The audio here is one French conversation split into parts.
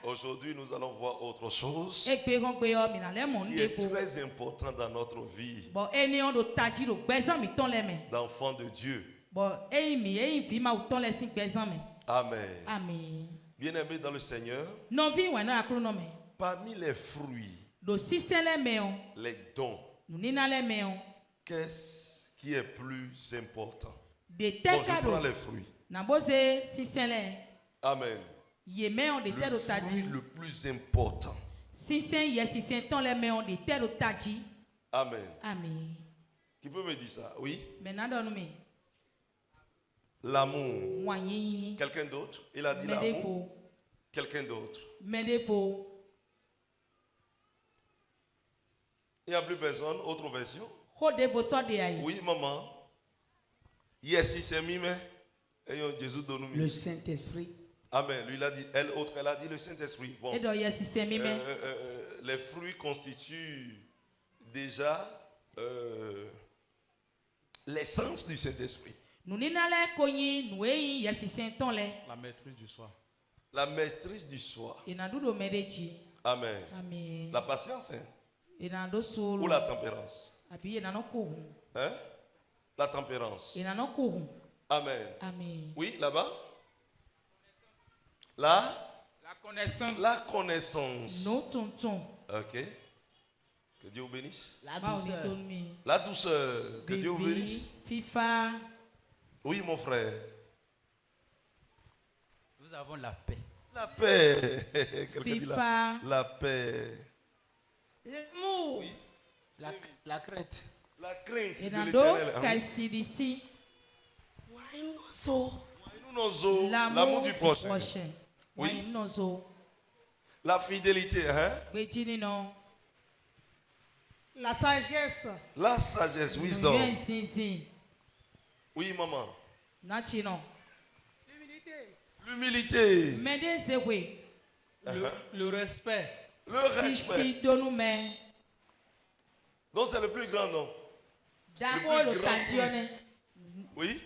Aujourd'hui, nous allons voir autre chose Et puis, on peut y aller, qui est très important dans notre vie bon, et ni on doit t'agir au besoin, mais ton les mains. d'enfants de Dieu. Bon, et mi, et vie ma autant les cinq besoin, mais. Amen. Amen. Bien-aimés dans le Seigneur, Non vie, ouais, non, accro, non, mais. parmi les fruits, Do si c'est les mains, les dons, nous n'y n'a les mains. qu'est-ce qui est plus important? Des Bon, tels je prends cadeaux. les fruits. N'abose si c'est les. Amen. Yé mains des tels Le au fruit tadji. le plus important. Si c'est yes, si c'est tant les mains des tels au tadji. Amen. Amen. Qui peut me dire ça? Oui? Maintenant, donne-moi. L'amour. Moyen. Quelqu'un d'autre? Il a dit Mes l'amour. défauts. Quelqu'un d'autre? Mes défauts. Il n'y a plus personne? Autre version? Ho défauts sont des aïe. Oui, maman. Yes, si c'est mime. Et Jésus donne Le Saint-Esprit. Amen. Lui, il a dit, elle, autre, elle a dit le Saint-Esprit. Bon. Et donc, yes, si c'est mime. Les fruits constituent déjà l'essence du Saint-Esprit. Nous n'y n'a les cogni, nous y yes, si c'est tant les. La maîtrise du soi. La maîtrise du soi. Et n'a d'où médecin. Amen. Amen. La patience, hein? Et n'a d'où solo. Ou la tempérance. Et puis, il n'a non courant. Hein? La tempérance. Il n'a non courant. Amen. Amen. Oui, là-bas? Là? La connaissance. La connaissance. Nous tontons. Ok. Que Dieu vous bénisse. La Bah, on est douceur. tombé. La douceur. Que Dieu vous bénisse. FIFA. Oui, mon frère. Nous avons la paix. La paix. Quelqu'un dit FIFA. la paix. L'amour. Oui. La crainte. La crainte Et de dans l'éternel. d'autres cas ici, d'ici. L'amour L'amour du prochain. Oui. Oui. Oui. La fidélité. Hein? Oui, non. La sagesse. La sagesse. Wisdom. Nous ici. Oui, maman. Nati non. L'humilité. Mais des c'est oui. Le respect. Le respect. Si donne mais. Donc c'est le plus grand, non? D'accord, Le le plus grand tationné. Oui.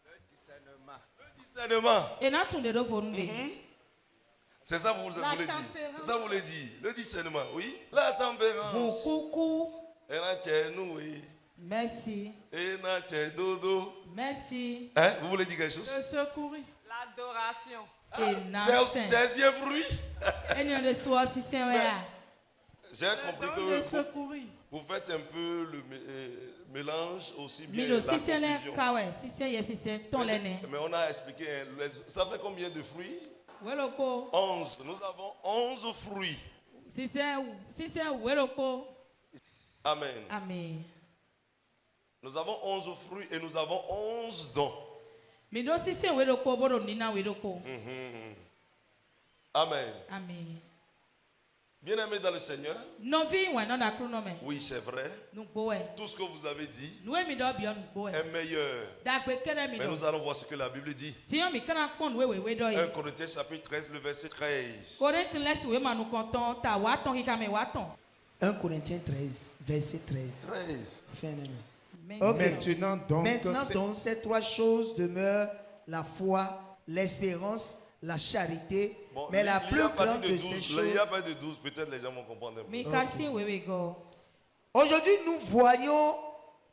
Le discernement. Et n'a tu de vous C'est ça vous La voulez dire. tempérance. C'est ça vous voulez dire. Le discernement. Oui. La Bon tempérance. coucou. Et là, c'est nous, oui. Merci. Et là, c'est dodo. Merci. Hein? Vous voulez dire quelque chose? Le secourir. L'adoration. Et n'a C'est un fruit. Et nous de soi si c'est vrai. J'ai compris Le que secourir. vous faites un peu le mélange aussi bien. Mais la le si c'est confusion. là, ouais, si c'est yes, si c'est ton l'aîné. Mais on a expliqué. Ça fait combien de fruits? Weloko. 11. Nous avons 11 fruits. Si c'est weloko. Amen. Amen. Nous avons 11 fruits et nous avons 11 dons. Mais donc si c'est weloko, bodo nina weloko. Amen. Amen. Bien-aimés dans le Seigneur, Non vie ouais non d'accord non mais. oui, c'est vrai. Nous boé. Tout ce que vous avez dit Nous aimons bien bien nous boé. est meilleur. D'accord, quel est Mais nous allons voir ce que la Bible dit. Tiens, mais quand on compte we 1 Corinthiens chapitre 13, le verset 13. Corinthiens laisse we manu content ta waton qui kame waton. 1 Corinthiens 13, verset 13. 13. Fin d'année. Ok. Maintenant donc, Maintenant, ces trois choses demeurent: la foi, l'espérance, la charité. Bon, mais la il y plus a pas grande de de 12, ces Il n'y a choses. pas de 12, peut-être les gens vont comprendre un peu. Mais kasi we go. Aujourd'hui, nous voyons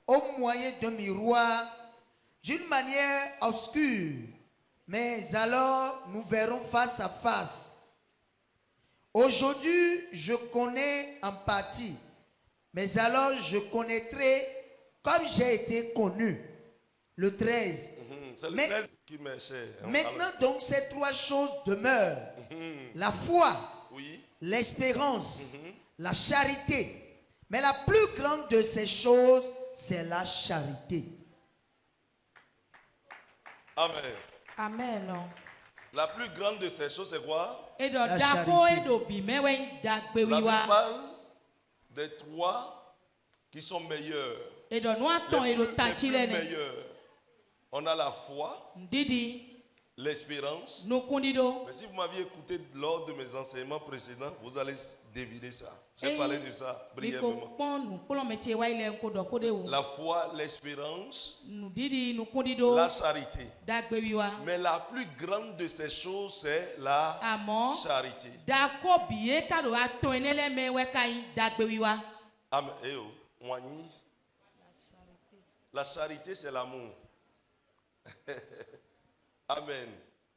au moyen d'un miroir d'une manière obscure. Mais alors, nous verrons face à face. Aujourd'hui, je connais en partie. Mais alors, je connaîtrai comme j'ai été connu. Le 13. C'est le Mais- 13 qui m'est cher. Maintenant donc ces trois choses demeurent: la foi, Oui. l'espérance, la charité. Mais la plus grande de ces choses, c'est la charité. Amen. Amen. La plus grande de ces choses, c'est quoi? Et do La dako charité. et do bi me wen dagbe La Bible wiwa. parle des trois qui sont meilleurs. Et do no Les aton et do plus tachi le ne. meilleurs. On a la foi, Ndidi, l'espérance. no kundido. Mais si vous m'aviez écouté lors de mes enseignements précédents, vous allez deviner ça. J'ai parlé de ça brièvement. Miko pon nu kpolo metie wa ile nko do kode wo. La foi, l'espérance, Nu didi nu kundido. la charité. Dagbe wiwa. Mais la plus grande de ces choses, c'est la Amo. charité. Da ko biye ka do aton enele me we kai dagbe wiwa. Amen. Eh oh, Mwani. La charité, c'est l'amour. Amen.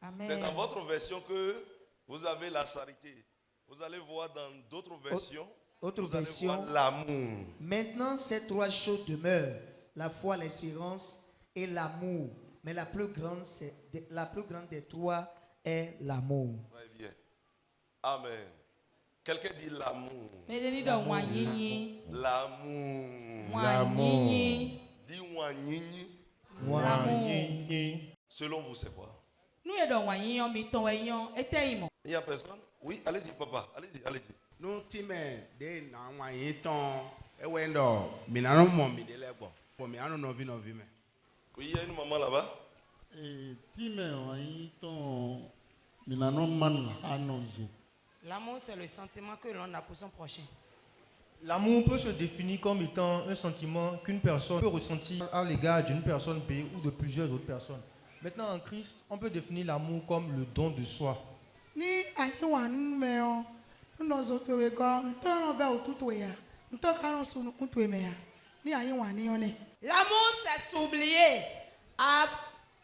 Amen. C'est dans votre version que vous avez la charité. Vous allez voir dans d'autres versions. Autre Vous allez version. voir l'amour. Maintenant, ces trois choses demeurent, la foi, l'espérance et l'amour. Mais la plus grande des trois est l'amour. Très bien. Amen. Quelqu'un dit l'amour. Medeni do wanyinyi. L'amour. Wanyinyi. Dis wanyinyi. L'amour. Selon vous, c'est quoi? Nu ye do wanyinyo mi ton weyon eteyimo. Il n'y a personne? Oui, allez-y, papa. Allez-y, allez-y. No time de na wa yin ton e we ndo mi na no mo mi de legbo for mi anu no vi me. Oui, il y a une maman là-bas. L'amour, c'est le sentiment que l'on a pour son prochain. L'amour peut se définir comme étant un sentiment qu'une personne peut ressentir à l'égard d'une personne payée ou de plusieurs autres personnes. Maintenant, en Christ, on peut définir l'amour comme le don de soi. L'amour, c'est s'oublier.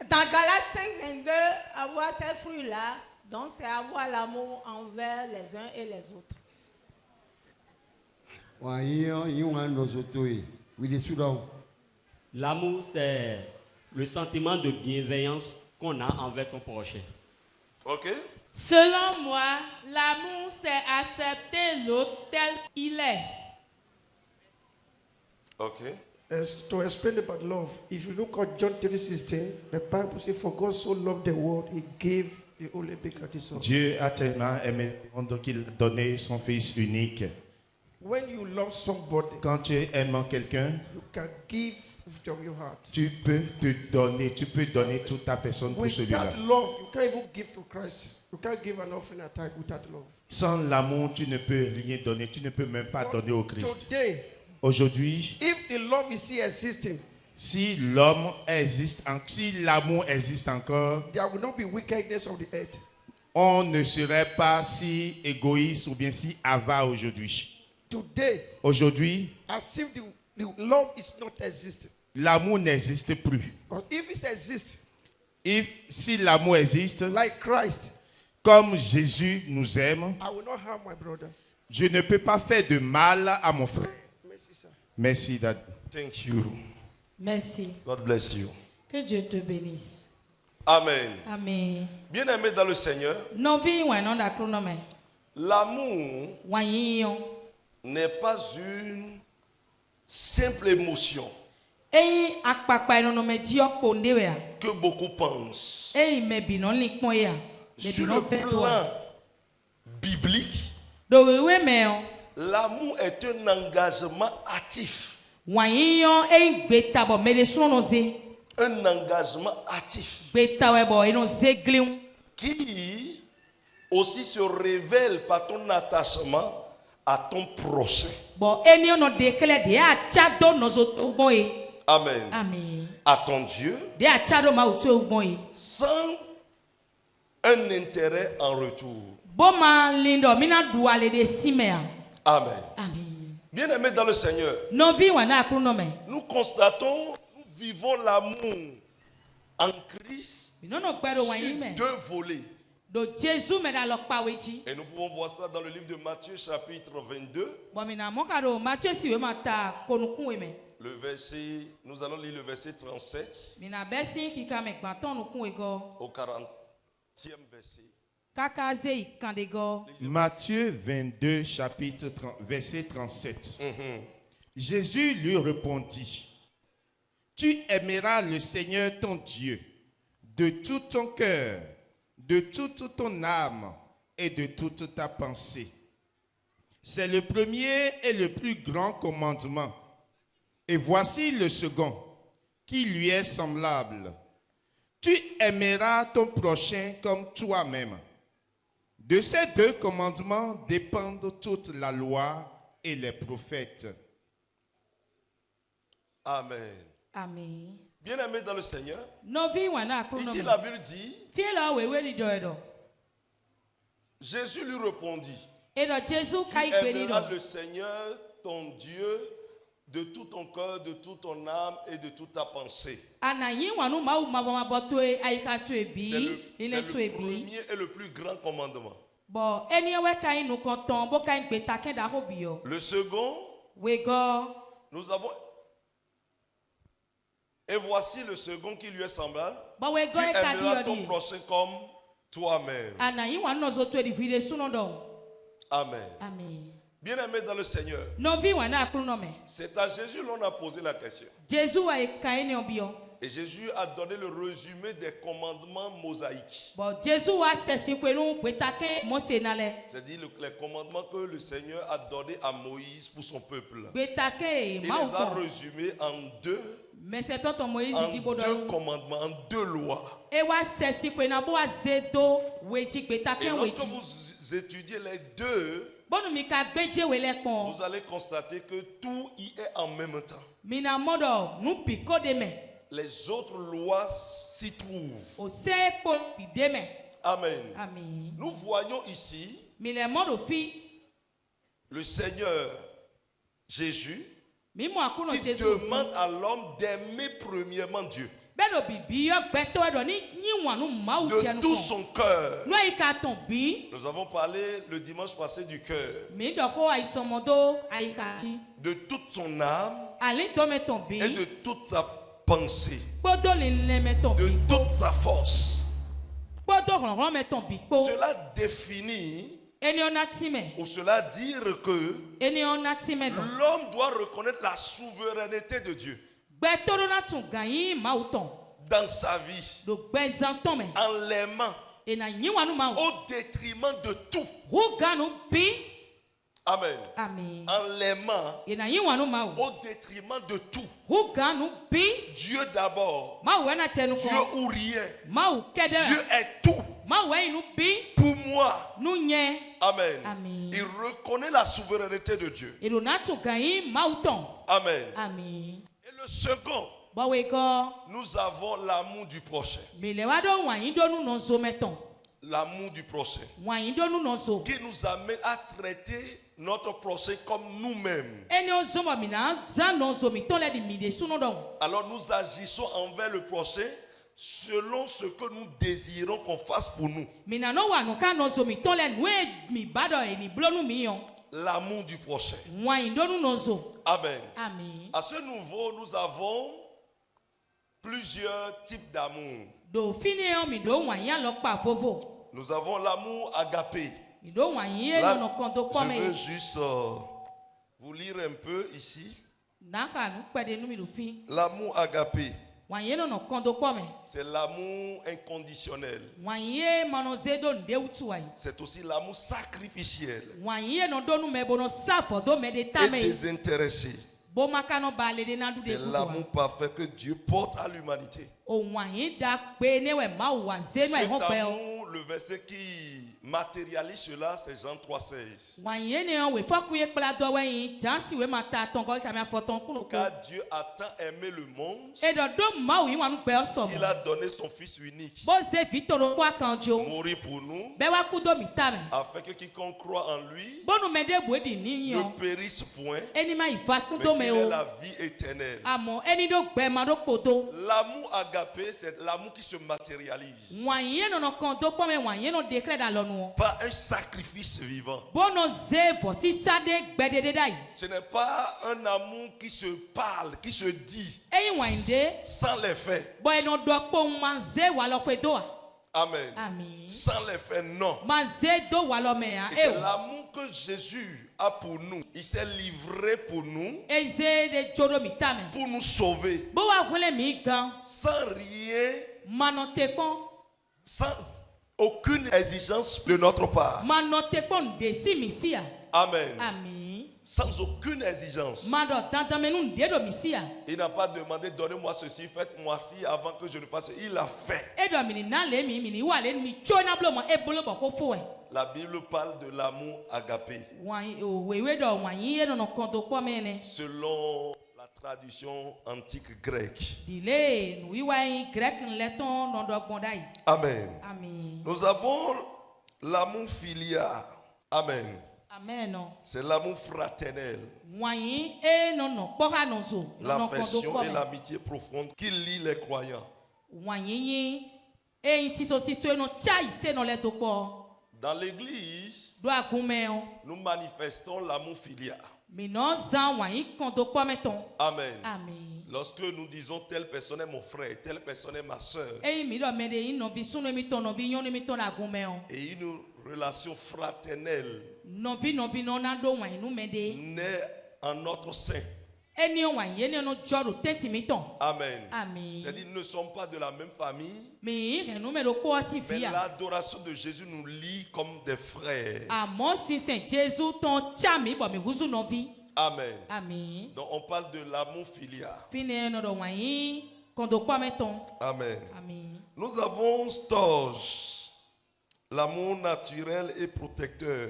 Dans Galates 5:22, avoir ces fruits-là, donc c'est avoir l'amour envers les uns et les autres. L'amour, c'est le sentiment de bienveillance qu'on a envers son prochain. Ok? Selon moi, l'amour c'est accepter l'autre tel qu'il est. Ok. To explain about love, if you look at John 3:16, the Bible says, "For God so loved the world, He gave the only begotten Son." Dieu a tellement aimé le monde qu'il a donné son Fils unique. When you love somebody, Quand tu aimes quelqu'un, you can give from your heart. tu peux donner toute ta personne pour celui-là. Without love, you can't even give to Christ. You can't give an offering at time without love. Sans l'amour, tu ne peux rien donner. Tu ne peux même pas donner au Christ. Today, Aujourd'hui, if the love is still existing, si l'amour existe encore, there will not be wickedness of the earth. on ne serait pas si égoïste ou bien si avare aujourd'hui. Today, Aujourd'hui, as if the love is not existing. l'amour n'existe plus. Because if it exists, Si l'amour existe, like Christ, comme Jésus nous aime, I will not harm my brother. je ne peux pas faire de mal à mon frère. Merci, sir. Merci, Dad. Thank you. Merci. God bless you. Que Dieu te bénisse. Amen. Amen. Bien-aimés dans le Seigneur, Novi wenon da kronome. l'amour Wanyinyo. n'est pas une simple émotion Eyi akpakpa enono me di okpo ndewe ya. que beaucoup pensent. Eyi me binon likpon ya. Me Sur binon le fe to. plan biblique, Do wewe me o. l'amour est un engagement actif. Wanyinyo eyi gbeta bo me de sono ze. Un engagement actif Gbeta we bo eno zegliun. qui aussi se révèle par ton attachement à ton prochain. Bo eni ono dekele de a chado no zo ogbon e. Amen. Amen. À ton Dieu De a chado ma utu ogbon e. sans un intérêt en retour. Bo ma lindo mina duale de simea. Amen. Amen. Bien-aimés dans le Seigneur, Novi wana kronome. nous constatons, nous vivons l'amour en Christ Binono gbero sur wanyime. deux volets. Do Jésus me da lokpa weji. Et nous pouvons voir ça dans le livre de Matthieu chapitre 22. Bo mina mokado Matthieu siwe mata konukun we me. Le verset, nous allons lire le verset 37 Mina besi kika me gbaton nukun we go. au 40e verset. Kaka ze ikande go. Matthieu 22, chapitre 30, verset 37. Jésus lui répondit, tu aimeras le Seigneur ton Dieu de tout ton cœur, de toute ton âme et de toute ta pensée. C'est le premier et le plus grand commandement. Et voici le second, qui lui est semblable. Tu aimeras ton prochain comme toi-même. De ces deux commandements dépendent toute la loi et les prophètes. Amen. Amen. Bien-aimés dans le Seigneur, Novi wana akuru ici nomi. la Bible dit, Fiela wewe ni doedo. Jésus lui répondit, Et donc Jésus tu kai gbeni aimeras do. le Seigneur, ton Dieu, de tout ton cœur, de toute ton âme et de toute ta pensée. Anayi wanu ma ma botoe aika tu C'est ebi, le ine tu ebi. premier et le plus grand commandement. Bon, eni we kai nu konton bo kai gbeta ken da hobio. Le second, Wego. nous avons... Et voici le second qui lui est semblable. Bon wego Tu e ka aimeras ton di. prochain comme toi-même. Anayi wanu zo tu edi hwide suno do. Amen. Amen. Bien-aimés dans le Seigneur, Novi wana akuru nome. c'est à Jésus l'on a posé la question. Jésus wa e kai ne obio. Et Jésus a donné le résumé des commandements mosaïques. Bon, Jésus wa sesi kwenu gbeta ken Mose nale. C'est-à-dire les commandements que le Seigneur a donnés à Moïse pour son peuple. Gbeta ke Il les ma a ko. résumés en deux Mais c'est ton Moïse dit bodo. commandements, en deux lois. E wa sesi kwena bo wa zedo weji gbeta Et ken lorsque weji. vous étudiez les deux, Bonu mi ka gbeje wele pon. vous allez constater que tout y est en même temps. Mina modo nu piko de me. Les autres lois s'y trouvent. O se po pi de me. Amen. Amen. Nous voyons ici Mi le modo fi le Seigneur Jésus mi mo akuno qui Jésus. demande à l'homme d'aimer premièrement Dieu Belo bibi yo gbeto edo ni wanu ma u de tianu tout kon. son cœur. No i ka ton bi. Nous avons parlé le dimanche passé du cœur, Mi do ko aisomodo aika ki. de toute son âme Ali do me ton bi. et de toute sa pensée, Podo le me ton de bi. toute sa force. Podo ron me ton bi po. Cela définit Eni on atime. ou cela dire que Eni on atime no. l'homme doit reconnaître la souveraineté de Dieu Gbeto do na tun ganyin ma u ton. dans sa vie Do gbezan ton me. en l'aimant E na yin wanu ma u. au détriment de tout. Hu ganu bi. Amen. Amen. En l'aimant E na yin wanu ma u. au détriment de tout. Hu ganu bi. Dieu d'abord. Ma u na tienu Dieu kon. ou rien. Ma u kede. Dieu est tout Ma u inu bi. pour moi. Nu nye. Amen. Amen. Il reconnaît la souveraineté de Dieu. E do na tun ganyin ma u ton. Amen. Amen. Et le second, Bo we go. nous avons l'amour du prochain. Mi le wa do wanyin do nu no so meton. L'amour du prochain. Wanyin do nu no so. Qui nous amène à traiter notre prochain comme nous-mêmes. Eni o zo mo mi na zan no so mi ton le di mi de suno do. Alors nous agissons envers le prochain selon ce que nous désirons qu'on fasse pour nous. Mina no wa no ka no so mi ton le nu e mi bado e ni blonu mi yon. L'amour du prochain. Wanyin do nu no so. Amen. Amen. À ce niveau, nous avons plusieurs types d'amour. Do fini yon mi do wanyin lo pa vovo. Nous avons l'amour agapé. Mi do wanyin e Là, no kondo je kome. veux juste vous lire un peu ici. Na ka nu pede nu mi do fi. L'amour agapé, Wanyin no kondo kome. c'est l'amour inconditionnel. Wanyin mano zedo nde utu ai. C'est aussi l'amour sacrificiel Wanyin no do nu me bono safo do me de et tame. désintéressé. Bo makano ba le de na du de C'est l'amour parfait que Dieu porte à l'humanité. O wanyin da pe ne we ma wa zenu ai Cet hope o. amour, le verset qui matérialise cela, c'est Jean 3,16. Wanyin ne we fa kuye kpla do we yin jansi we mata ton ko ka mi afoton kuno ko. Car Dieu a tant aimé le monde E do do ma wi wanu pe o so. qu'il a donné son Fils unique, Bo ze vitoro kwa kanjo. mourir pour nous, Be wa ku do mi tame. afin que quiconque croit en lui Bonu me de bo di ni ne yon. périsse point, Eni ma ifasun mais do qu'il me ait o. la vie éternelle. Amo eni do gbe ma do poto. L'amour agapé, c'est l'amour qui se matérialise. Wanyin no kondo po me wanyin no declare da lonu. Pas un sacrifice vivant. Bono ze vo si sade gbe de dai. Ce n'est pas un amour qui se parle, qui se dit, Eyin wande. sans les faits. Bo eno do po man ze wa lo pe do a. Amen. Amen. Sans les faits, non. Man ze do wa lo me a. Et c'est l'amour que Jésus a pour nous. Il s'est livré pour nous, Eze de joro mi tame. pour nous sauver. Bo wa hwele mi gan. Sans rien, Manote pon. sans aucune exigence de notre part. Manote pon de si mi si a. Amen. Amen. sans aucune exigence. Mado tantamenu ndedo misia. Il n'a pas demandé, donnez-moi ceci, faites-moi ci avant que je ne fasse. Il l'a fait. Edo mini na le mi wale mi chona blomo e bolo boko fo e. La Bible parle de l'amour agapé. Wan o wewe do wan yi no kondo kwa mene. Selon la tradition antique grecque. Dile nou iwa yi grec leton no do gbondai. Amen. Amen. Nous avons l'amour filial. Amen. Amen. C'est l'amour fraternel. Wan yi e no pora no zo. L'affection et l'amitié profonde qui lie les croyants. Wan yi e insiso siso no chai se no le to po. Dans l'église, Do agume o. nous manifestons l'amour filial. Minon zan wan yi kondo po meton. Amen. Amen. Lorsque nous disons telle personne est mon frère, telle personne est ma soeur, E mi do mede yi no vi sunu mi ton no vi yon mi ton agume o. et une relation fraternelle No vi no na do wan nu mede. naît en notre sein. Eni wan yi no joru tenti mi ton. Amen. Amen. C'est-à-dire nous ne sommes pas de la même famille, Mi renu me do po si mais via. l'adoration de Jésus nous lie comme des frères. Amo si Saint Jésus ton chami bo mi huzu no vi. Amen. Amen. Donc on parle de l'amour filial. Fine no do wan yi kondo po meton. Amen. Amen. Nous avons storge, l'amour naturel et protecteur,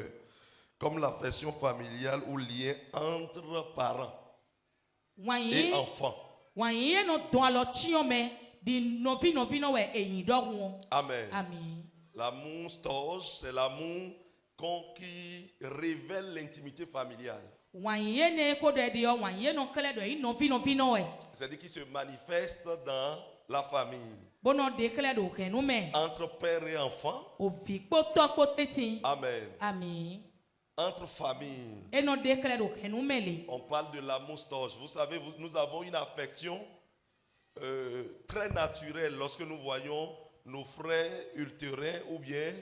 comme l'affection familiale ou lien entre parents Wan et yi enfants. wan yi no don alo chion me di no vi no we eyin do won. Amen. Amen. L'amour storge, c'est l'amour qui révèle l'intimité familiale. Wan yi ne ko de di o wan yi no kele do yi no vi no we. C'est-à-dire qui se manifeste dans la famille. Bono de kele do ke nu me. Entre père et enfant. O vi po to po teti. Amen. Amen. Entre familles. E no de kele do ke nu me le. On parle de l'amour storge. Vous savez, nous avons une affection très naturelle lorsque nous voyons nos frères ultérieurs ou bien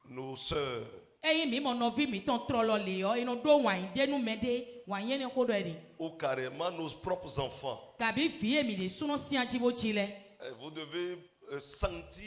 nos sœurs. Eyi mi mo no vi mi ton trolo le yo e no do wan de nu me de wan yi ne ko do ri. Ou carrément nos propres enfants. Tabi vie mi de suno si anti bo chile. Vous devez sentir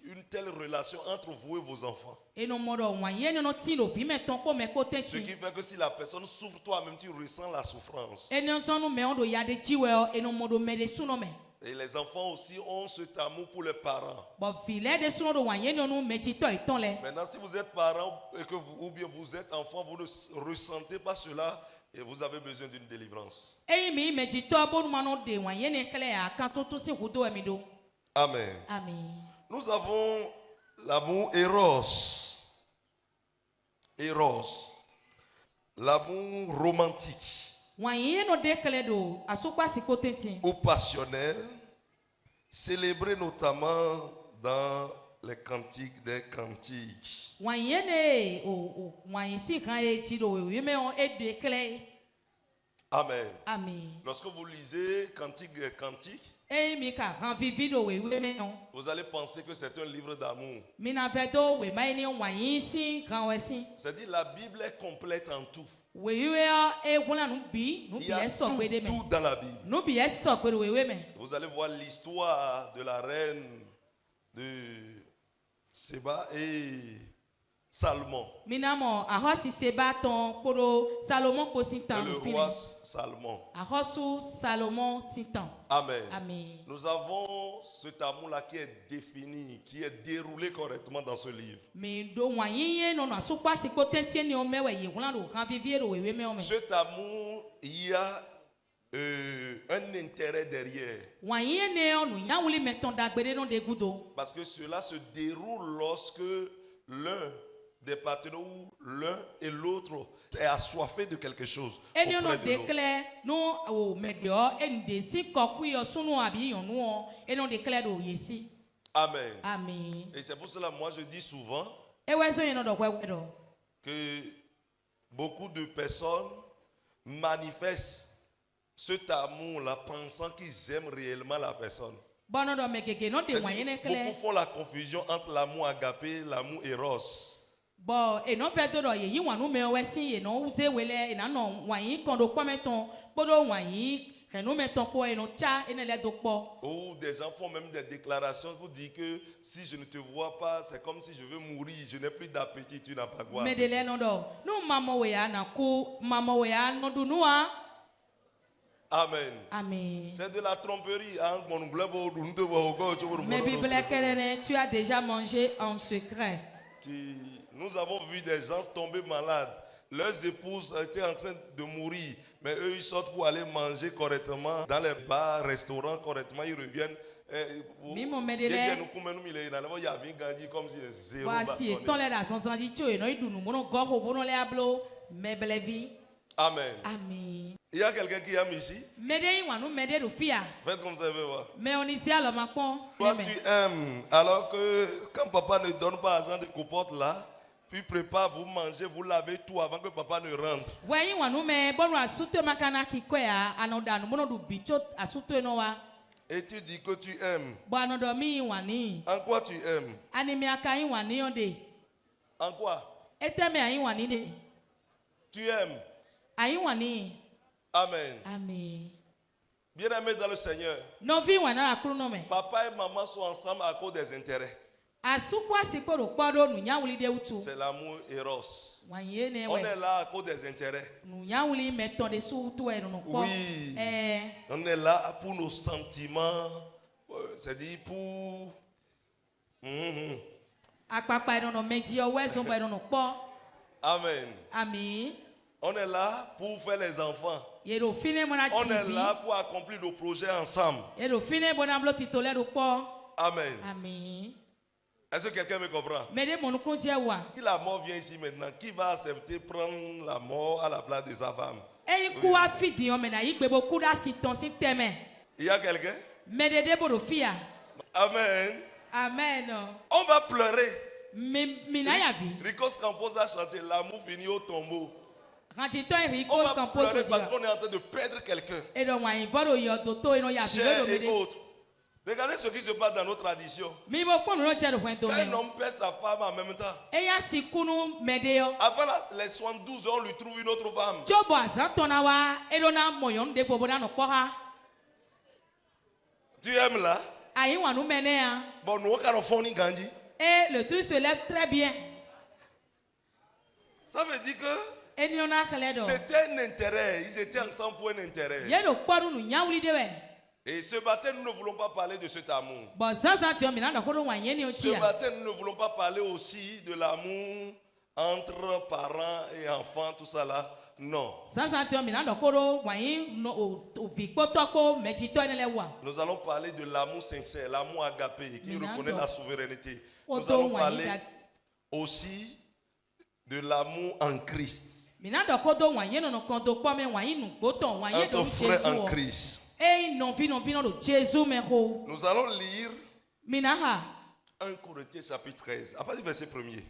une telle relation entre vous et vos enfants. E no mo do wan yi ne no ti lo vi me ton ko me ko Ce teti. qui fait que si la personne souffre, toi-même tu ressens la souffrance. E no so no me on do ya de ti we o e no mo do me de suno me. Et les enfants aussi ont cet amour pour les parents. Bo vile de suno do wan yi no me ti to iton le. Maintenant, si vous êtes parent et que vous, ou bien vous êtes enfant, vous ne ressentez pas cela et vous avez besoin d'une délivrance. Eyi mi me ti to bo no no de wan yi ne kele ya kan to to si hudo e mi do. Amen. Amen. Nous avons l'amour éros. Éros. L'amour romantique Wan yi no de kele do asukwa si ko teti. ou passionnel, célébré notamment dans les cantiques des cantiques. Wan yi ne o wan yi si kan e ti do we me on e de kele. Amen. Amen. Lorsque vous lisez Cantique des cantiques, E mi ka ran vivi do we me on. vous allez penser que c'est un livre d'amour. Mi na ve do we mai ni wan yi si kan we si. C'est-à-dire la Bible est complète en tout. We we e wona nu bi Il y a e so pe de me. tout dans la Bible. Nu bi e so pe we me. Vous allez voir l'histoire de la reine de Séba et Salomon. Mi na mo aho si se ba ton poro Salomon ko si Et tan le fini. roi Salomon. Aho su Salomon si tan. Amen. Amen. Nous avons cet amour-là qui est défini, qui est déroulé correctement dans ce livre. Mi do wan yi ye no na asukwa si ko teti ni o me we ye wona do ran vivi do we me o me. Cet amour, il y a un intérêt derrière. Wan yi ne o nu ya wuli me ton dagbere no de gudo. Parce que cela se déroule lorsque l'un des partenaires ou l'un et l'autre est assoiffé de quelque chose. E ni no auprès de l'autre. declare no o me de o e de si ko ku yo sunu abi yon nu o e no declare do yesi. Amen. Amen. Et c'est pour cela, moi, je dis souvent E we so yen no do kwe do. que beaucoup de personnes manifestent cet amour-là pensant qu'ils aiment réellement la personne. Bono do me keke no de wan yi ne C'est-à-dire, kle. beaucoup font la confusion entre l'amour agapé et l'amour éros. Bo e no ve do do ye yi wan nu me we si ye no ze wele e na no wan yi kon do kwa me ton bodo wan yi Nous mettons quoi et nous tcha et nous les dokpo. Ou des gens font même des déclarations pour dire que si je ne te vois pas, c'est comme si je veux mourir, je n'ai plus d'appétit, tu n'as pas quoi. Mais de les non do. Nous maman weya na ku maman weya no du noa. Amen. Amen. C'est de la tromperie. Hein? Mais Bible Kelene, tu as déjà mangé en secret. Nous avons vu des gens tomber malades. Leurs épouses étaient en train de mourir. Mais eux, ils sortent pour aller manger correctement dans les bars, restaurants correctement. Ils reviennent. Voici, tant les raisons sont dites, et nous nous mono gorgo bono les ablo, mais belevi. Amen. Amen. Il y a quelqu'un qui aime ici. Faites comme ça, vous voir. Mais on ici alors maintenant. Toi, tu aimes. Alors que quand papa ne donne pas l'argent de copote là, puis prépare, vous mangez, vous lavez tout avant que papa ne rentre. Et tu dis que tu aimes. En quoi tu aimes? En quoi? Tu aimes. Amen. Amen. Bien-aimé dans le Seigneur. Papa et maman sont ensemble à cause des intérêts. C'est l'amour Eros. On est là à cause des intérêts. Oui. On est là pour nos sentiments. C'est-à-dire pour... Amen. Amen. On est là pour faire les enfants. On est là pour accomplir nos projets ensemble. Amen. Amen. Est-ce que quelqu'un me comprend? Si la mort vient ici maintenant, qui va accepter prendre la mort à la place de sa femme? Oui. Il y a quelqu'un? Amen. Amen. On va pleurer. Ricos Campos a chanté l'amour finit au tombeau. On va pleurer parce qu'on est en train de perdre quelqu'un. Cher et autres. Regardez ce qui se passe dans nos traditions. Quand un homme perd sa femme en même temps. Avant les 72 ans, on lui trouve une autre femme. Tu aimes là? Bon, nous avons Gandhi. Et le truc se lève très bien. Ça veut dire que c'était un intérêt. Ils étaient ensemble pour un intérêt. Et ce matin, nous ne voulons pas parler de cet amour. Ce matin, nous ne voulons pas parler aussi de l'amour entre parents et enfants, tout ça là. Non. Nous allons parler de l'amour sincère, l'amour agapé, qui reconnaît la souveraineté. Nous allons parler aussi de l'amour en Christ. Un frère en Christ. Nous allons lire 1 Corinthiens chapitre 13, à partir du verset 1er.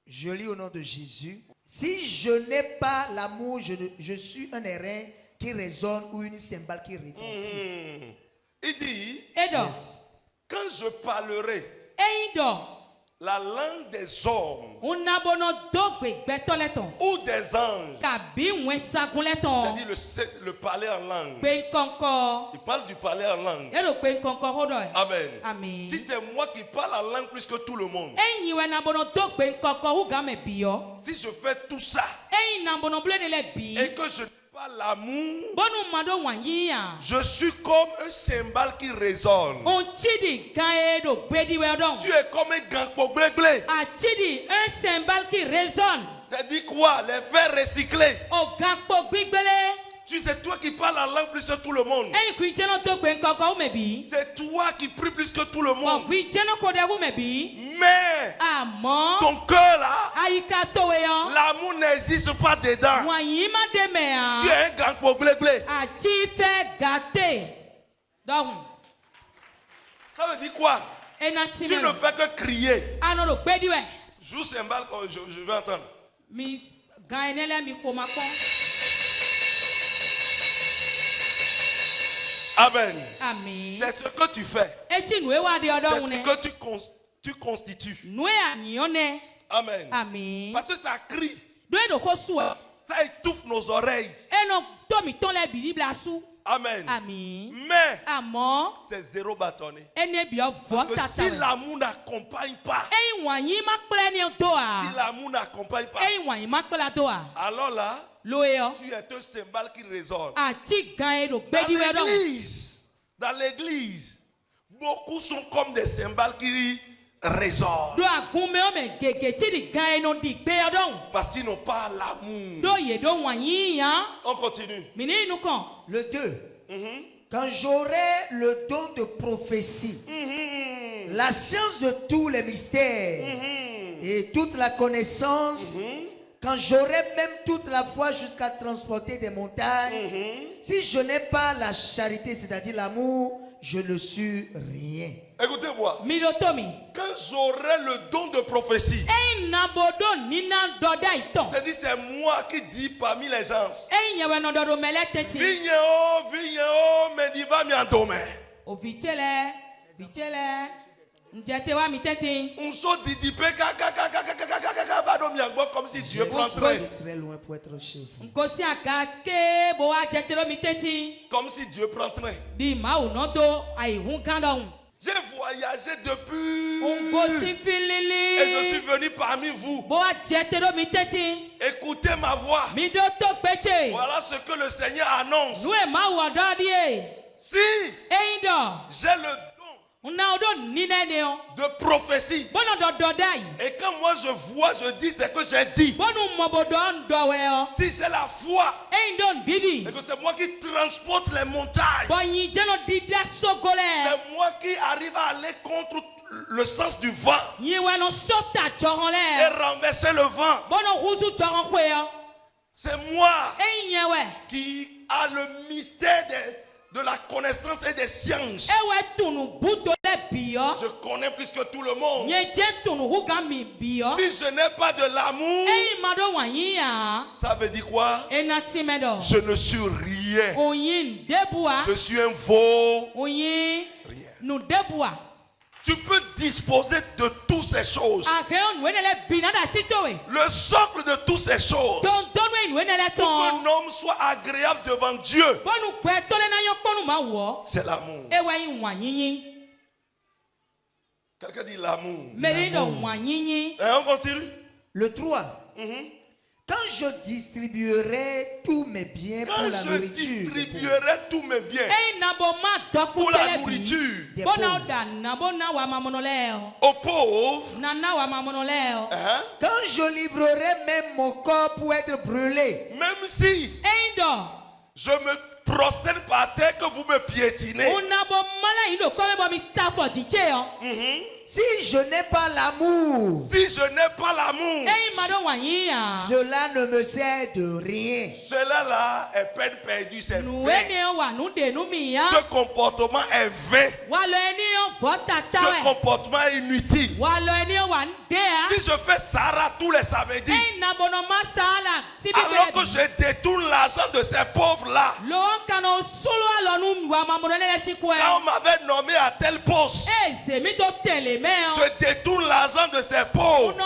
Je lis au nom de Jésus. Si je n'ai pas l'amour, je suis un airain qui résonne ou une cymbale qui retentit. Il dit, quand je parlerai la langue des hommes ou des anges, c'est-à-dire le parler en langue. Il parle du parler en langue. Amen. Amen. Si c'est moi qui parle en langue plus que tout le monde, si je fais tout ça et que je n'ai pas l'amour, je suis comme un cymbale qui résonne. Tu es comme un gangpo blé. Un cymbale qui résonne. C'est dit quoi? Les fers recyclés. C'est toi qui parles la langue plus que tout le monde. C'est toi qui pries plus que tout le monde. Mais ton cœur là, l'amour n'existe pas dedans. Tu es un gang pour blé. Ça veut dire quoi? Tu ne fais que crier. Joue cymbale quand je vais entendre. Amen. Amen. C'est ce que tu fais. C'est ce que tu constitues. Amen. Amen. Parce que ça crie. Ça étouffe nos oreilles. Amen. Amen. Mais Amen. c'est zéro bâtonnet. Parce que si l'amour n'accompagne pas, si l'amour n'accompagne pas, alors là, tu es un cymbale qui résonne. Dans l'église, beaucoup sont comme des cymbales qui résonnent. Parce qu'ils n'ont pas l'amour. On continue. Le 2. Quand j'aurai le don de prophétie, la science de tous les mystères et toute la connaissance, quand j'aurai même toute la foi jusqu'à transporter des montagnes, si je n'ai pas la charité, c'est-à-dire l'amour, je ne suis rien. Écoutez-moi. Quand j'aurai le don de prophétie, c'est-à-dire c'est moi qui dis parmi les gens. Vigneo, mais il va m'y endormir. On saute comme si Dieu prend train. Très loin pour être chez vous. Comme si Dieu prend train. J'ai voyagé depuis et je suis venu parmi vous. Écoutez ma voix. Voilà ce que le Seigneur annonce. Si j'ai le de prophétie, et quand moi je vois, je dis ce que j'ai dit. Si j'ai la foi et que c'est moi qui transporte les montagnes, c'est moi qui arrive à aller contre le sens du vent et renverser le vent. C'est moi qui a le mystère de la connaissance et des sciences. Je connais plus que tout le monde. Si je n'ai pas de l'amour, ça veut dire quoi? Je ne suis rien. Je suis un veau. Rien. Tu peux disposer de toutes ces choses. Le socle de toutes ces choses, pour qu'un homme soit agréable devant Dieu, c'est l'amour. Quelqu'un dit l'amour. Et on continue. Le 3. Quand je distribuerai tous mes biens pour la nourriture, distribuerai tous mes biens pour la nourriture aux pauvres, quand je livrerai même mon corps pour être brûlé, même si je me prosterne par terre que vous me piétinez, si je n'ai pas l'amour, cela ne me sert de rien. Cela là est peine perdue, c'est vain. Ce comportement est vain. Ce comportement est inutile. Si je fais Sarah tous les samedis, alors que je détourne l'argent de ces pauvres-là, quand on m'avait nommé à tel poste, je détourne l'argent de ces pauvres et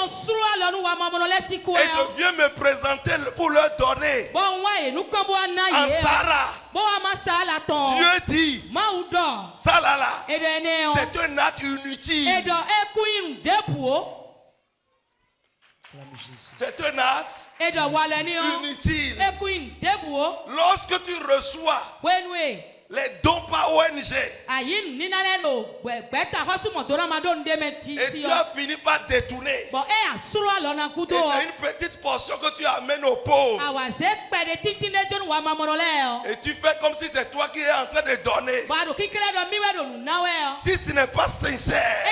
je viens me présenter pour leur donner en Sarah. Dieu dit, ça là, c'est un acte inutile. C'est un acte inutile. Lorsque tu reçois les dons par ONG et tu as fini par détourner, et c'est une petite portion que tu amènes aux pauvres et tu fais comme si c'est toi qui es en train de donner. Si ce n'est pas sincère,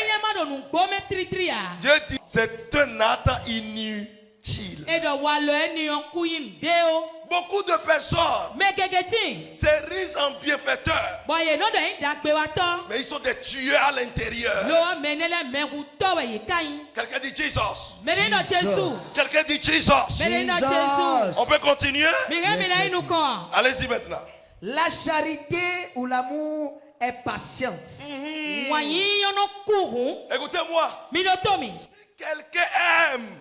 Dieu dit c'est un acte inutile. Beaucoup de personnes se riches en bienfaiteurs, mais ils sont des tueurs à l'intérieur. Quelqu'un dit Jesus. Quelqu'un dit Jesus. On peut continuer? Allez-y maintenant. La charité ou l'amour est patiente. Écoutez-moi. quelqu'un aime,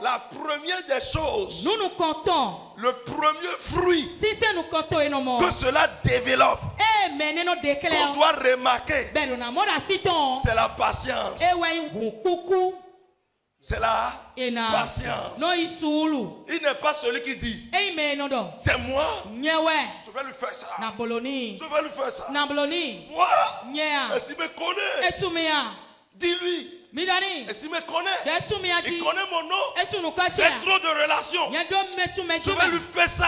la première des choses, nous comptons le premier fruit si nous comptons que cela développe, qu'on doit remarquer, c'est la patience. C'est la patience. Il n'est pas celui qui dit c'est moi, je vais lui faire ça. Je vais lui faire ça. Moi, et s'il me connaît, dis-lui. Et s'il me connaît, il connaît mon nom. J'ai trop de relations. Je vais lui faire ça.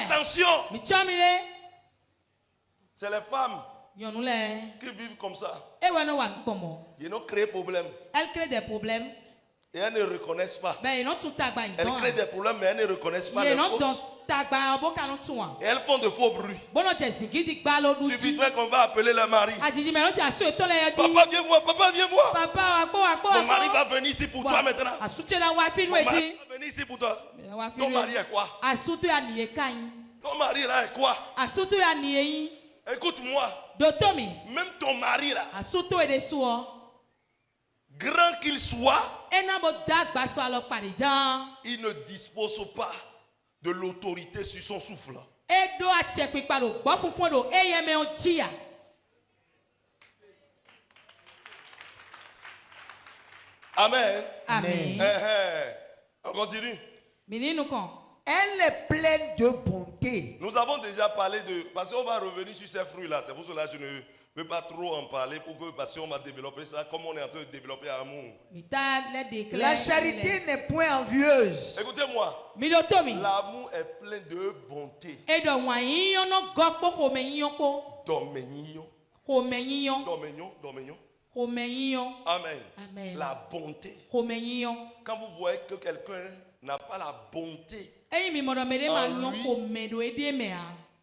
Attention. C'est les femmes qui vivent comme ça. Ils ont créé problème. Elles créent des problèmes. Et elles ne reconnaissent pas. Elles créent des problèmes, mais elles ne reconnaissent pas les fautes. Et elles font de faux bruits. Subitement qu'on va appeler leur mari. Papa, viens-moi, papa, viens-moi. Mon mari va venir ici pour toi maintenant. Mon mari va venir ici pour toi. Ton mari est quoi? Ton mari là est quoi? Écoute-moi. Même ton mari là, grand qu'il soit, il ne dispose pas de l'autorité sur son souffle. Amen. Amen. On continue. Elle est pleine de bonté. Nous avons déjà parlé de... Parce qu'on va revenir sur ces fruits-là. C'est pour cela que je ne veux pas trop en parler. Parce qu'on va développer ça comme on est en train de développer l'amour. La charité n'est point envieuse. Écoutez-moi. L'amour est plein de bonté. Doménion. Amen. La bonté. Quand vous voyez que quelqu'un n'a pas la bonté en lui,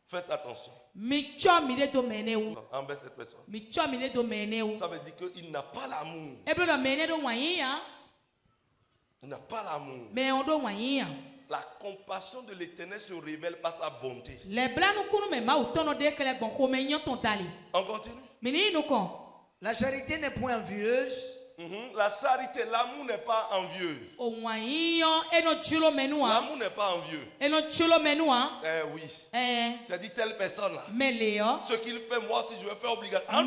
faites attention. Envers cette personne. Ça veut dire qu'il n'a pas l'amour. Il n'a pas l'amour. La compassion de l'Éternel se révèle par sa bonté. On continue. La charité n'est point envieuse. La charité, l'amour n'est pas envieux. L'amour n'est pas envieux. Oui. C'est dit telle personne là. Ce qu'il fait, moi aussi je vais faire obligatoire.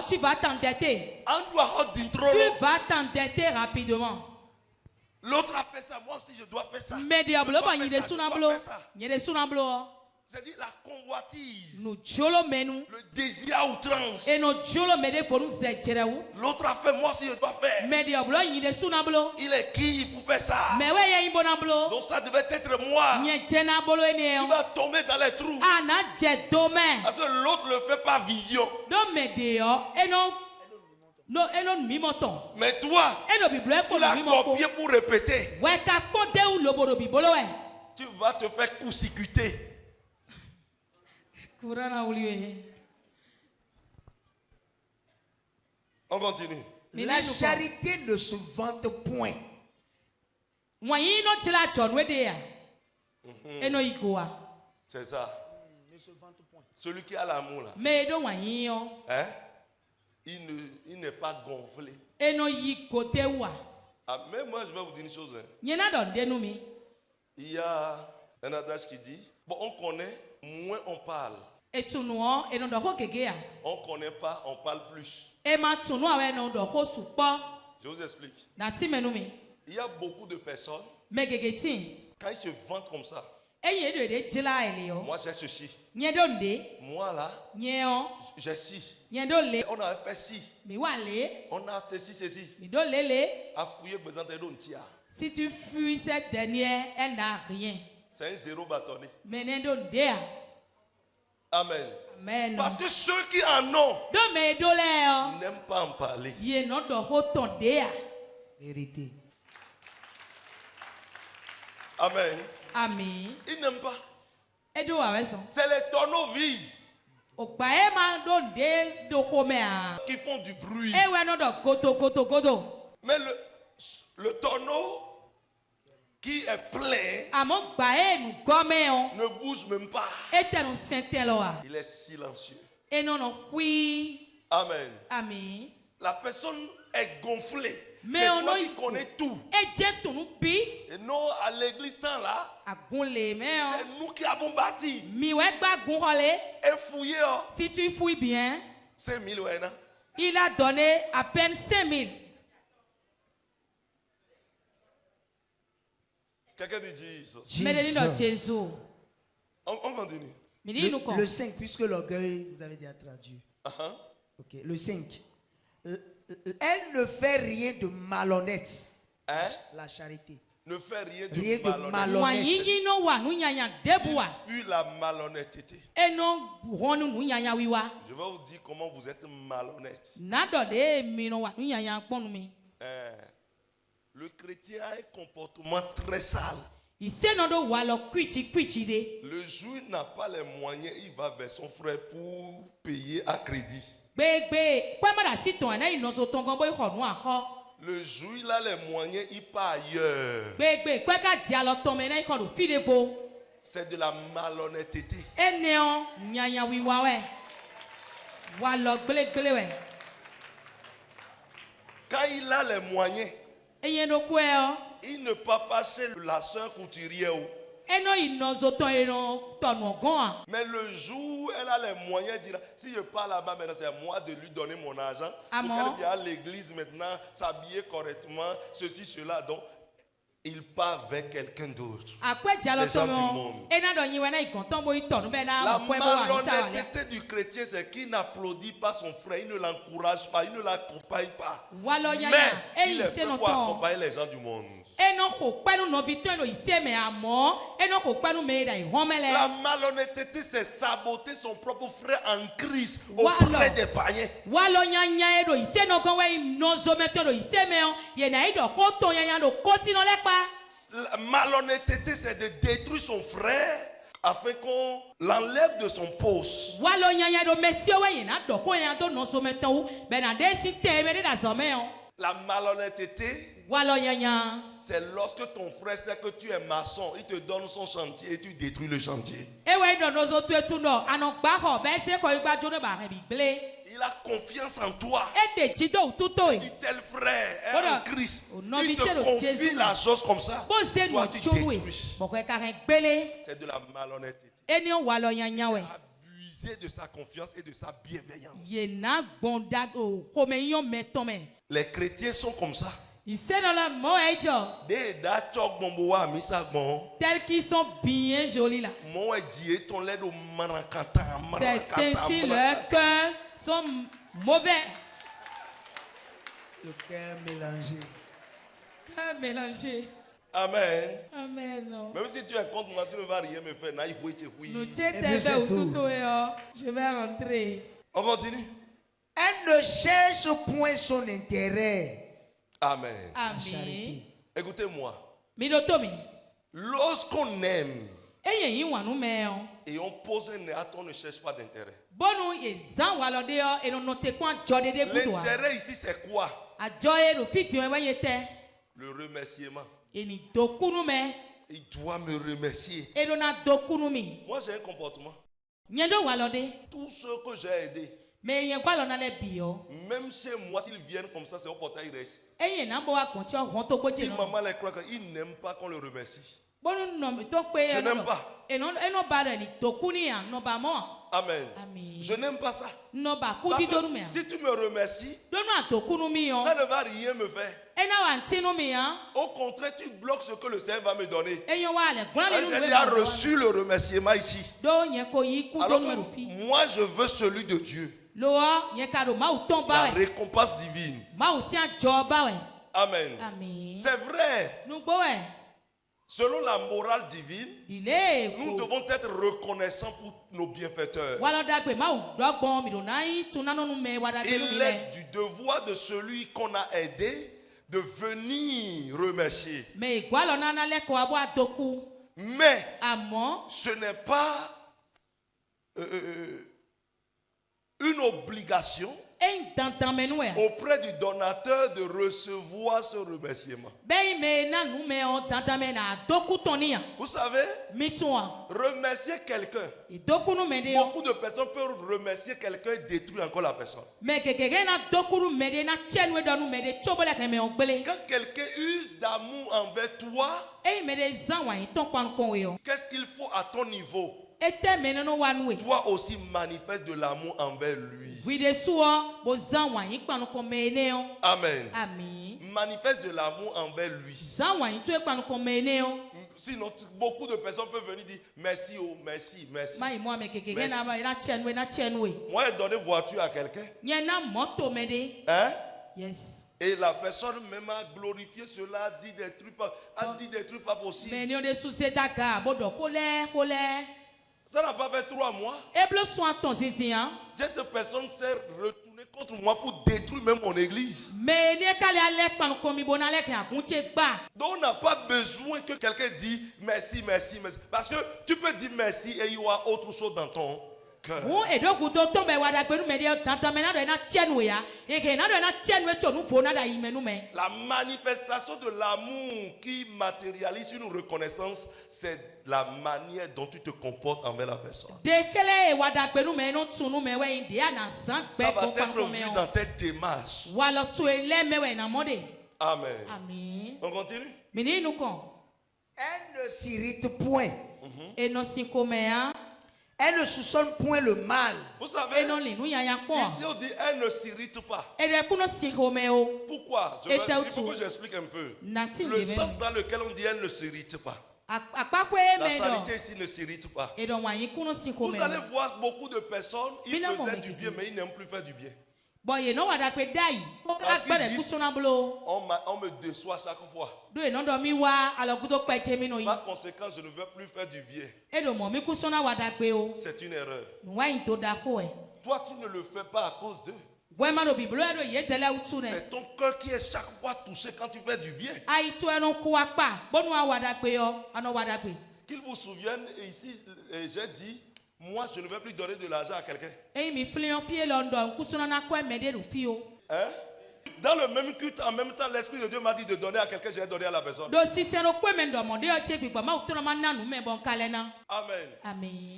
Tu vas t'endetter. Tu vas t'endetter rapidement. L'autre a fait ça, moi aussi je dois faire ça. C'est-à-dire la convoitise, le désir à outrance. L'autre a fait, moi aussi je dois faire. Il est qui pour faire ça? Donc ça devait être moi. Tu vas tomber dans les trous. Parce que l'autre ne le fait pas vision. Mais toi, tu l'as copié pour répéter. Tu vas te faire court-circuiter. On continue. La charité ne se vante point. C'est ça. Celui qui a l'amour là. Hein? Il n'est pas gonflé. Même moi je vais vous dire une chose. Il y a un adage qui dit, bon, on connaît, moins on parle. On connaît pas, on parle plus. Je vous explique. Il y a beaucoup de personnes, quand ils se vantent comme ça, moi j'ai ceci, moi là, j'ai ci, on a fait ci, on a ceci, à fouiller besoin de l'autre. Si tu fuis cette dernière, elle n'a rien. C'est un zéro bâtonné. Amen. Amen. Parce que ceux qui en ont n'aiment pas en parler. Vérité. Amen. Amen. Ils n'aiment pas. C'est les tonneaux vides qui font du bruit. Mais le tonneau qui est plein ne bouge même pas. Il est silencieux. Amen. Amen. La personne est gonflée. C'est toi qui connais tout. Et non, à l'église temps là, c'est nous qui avons bâti. Et fouillé. Si tu fouilles bien, 5 000 ouais, non? Il a donné à peine 5 000. Quelqu'un dit Jésus. On continue. Le 5, puisque l'orgueil, vous avez déjà traduit. Ok, le 5. Elle ne fait rien de malhonnête. Hein? La charité. Ne fait rien de malhonnête. Il fuit la malhonnêteté. Je vais vous dire comment vous êtes malhonnête. Le chrétien a un comportement très sale. Le juif n'a pas les moyens, il va vers son frère pour payer à crédit. Le juif il a les moyens, il part ailleurs. C'est de la malhonnêteté. Quand il a les moyens, il ne peut pas chez la soeur couturière. Mais le jour où elle a les moyens, elle dira, si je pars là-bas maintenant, c'est à moi de lui donner mon argent. Pour qu'elle vienne à l'église maintenant, s'habiller correctement, ceci, cela. Donc, il part vers quelqu'un d'autre. Les gens du monde. La malhonnêteté du chrétien, c'est qu'il n'applaudit pas son frère, il ne l'encourage pas, il ne l'accompagne pas. Mais il est fait pour accompagner les gens du monde. La malhonnêteté, c'est saboter son propre frère en crise auprès des païens. La malhonnêteté, c'est de détruire son frère afin qu'on l'enlève de son poste. La malhonnêteté, c'est lorsque ton frère sait que tu es maçon, il te donne son chantier et tu détruis le chantier. Il a confiance en toi. Il dit tel frère est en Christ. Il te confie la chose comme ça. Toi tu détruis. C'est de la malhonnêteté. Abuser de sa confiance et de sa bienveillance. Les chrétiens sont comme ça. Tels qu'ils sont bien jolis là. C'est ainsi leurs cœurs sont mauvais. Le cœur mélangé. Cœur mélangé. Amen. Amen. Non. Même si tu es contre moi, tu ne vas rien me faire. Je vais rentrer. On continue. Elle ne cherche point son intérêt. Amen. Amen. Écoutez-moi. Lorsqu'on aime et on pose un acte, on ne cherche pas d'intérêt. L'intérêt ici, c'est quoi? Le remerciement. Il doit me remercier. Moi, j'ai un comportement. Tous ceux que j'ai aidés, même chez moi, s'ils viennent comme ça, c'est au portail reste. Si maman les croit qu'ils n'aiment pas qu'on le remercie. Je n'aime pas. Amen. Je n'aime pas ça. Si tu me remercies, ça ne va rien me faire. Au contraire, tu bloques ce que le Seigneur va me donner. J'ai déjà reçu le remerciement ici. Alors moi, je veux celui de Dieu. La récompense divine. Amen. C'est vrai. Selon la morale divine, nous devons être reconnaissants pour nos bienfaiteurs. Il est du devoir de celui qu'on a aidé de venir remercier. Mais ce n'est pas une obligation auprès du donateur de recevoir ce remerciement. Vous savez, remercier quelqu'un. Beaucoup de personnes peuvent remercier quelqu'un et détruire encore la personne. Quand quelqu'un use d'amour envers toi, qu'est-ce qu'il faut à ton niveau? Toi aussi manifeste de l'amour envers lui. Amen. Manifeste de l'amour envers lui. Sinon, beaucoup de personnes peuvent venir dire merci, oh, merci, merci. Moi, j'ai donné voiture à quelqu'un. Hein? Yes. Et la personne même a glorifié cela, dit des trucs pas possibles. Ça n'a pas fait 3 mois. Cette personne s'est retournée contre moi pour détruire même mon église. Donc on n'a pas besoin que quelqu'un dise merci, merci, merci. Parce que tu peux dire merci et il y aura autre chose dans ton cœur. La manifestation de l'amour qui matérialise une reconnaissance, c'est la manière dont tu te comportes envers la personne. Ça va être vu dans tes démarches. Amen. On continue? Elle ne s'irrite point. Elle ne soupçonne point le mal. Vous savez, ici on dit elle ne s'irrite pas. Pourquoi? Il faut que j'explique un peu. Le sens dans lequel on dit elle ne s'irrite pas. La charité ici ne s'irrite pas. Vous allez voir beaucoup de personnes, ils faisaient du bien, mais ils n'aiment plus faire du bien. On me déçoit chaque fois. Par conséquent, je ne veux plus faire du bien. C'est une erreur. Toi, tu ne le fais pas à cause d'eux. C'est ton cœur qui est chaque fois touché quand tu fais du bien. Qu'ils vous souviennent, et ici, j'ai dit, moi, je ne vais plus donner de l'argent à quelqu'un. Hein? Dans le même culte, en même temps, l'Esprit de Dieu m'a dit de donner à quelqu'un, j'ai donné à la personne. Amen.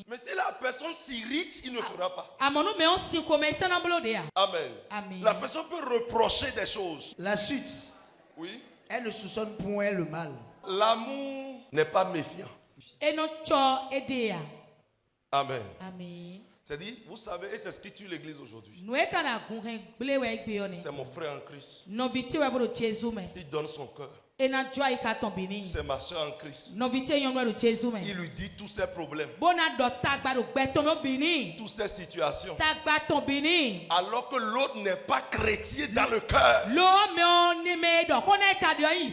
Mais si la personne s'irrite, il ne fera pas. Amen. La personne peut reprocher des choses. La suite. Oui. Elle ne soupçonne point le mal. L'amour n'est pas méfiant. Amen. C'est-à-dire, vous savez, et c'est ce qui tue l'église aujourd'hui. C'est mon frère en Christ. Il donne son cœur. C'est ma soeur en Christ. Il lui dit tous ses problèmes, toutes ses situations, alors que l'autre n'est pas chrétien dans le cœur.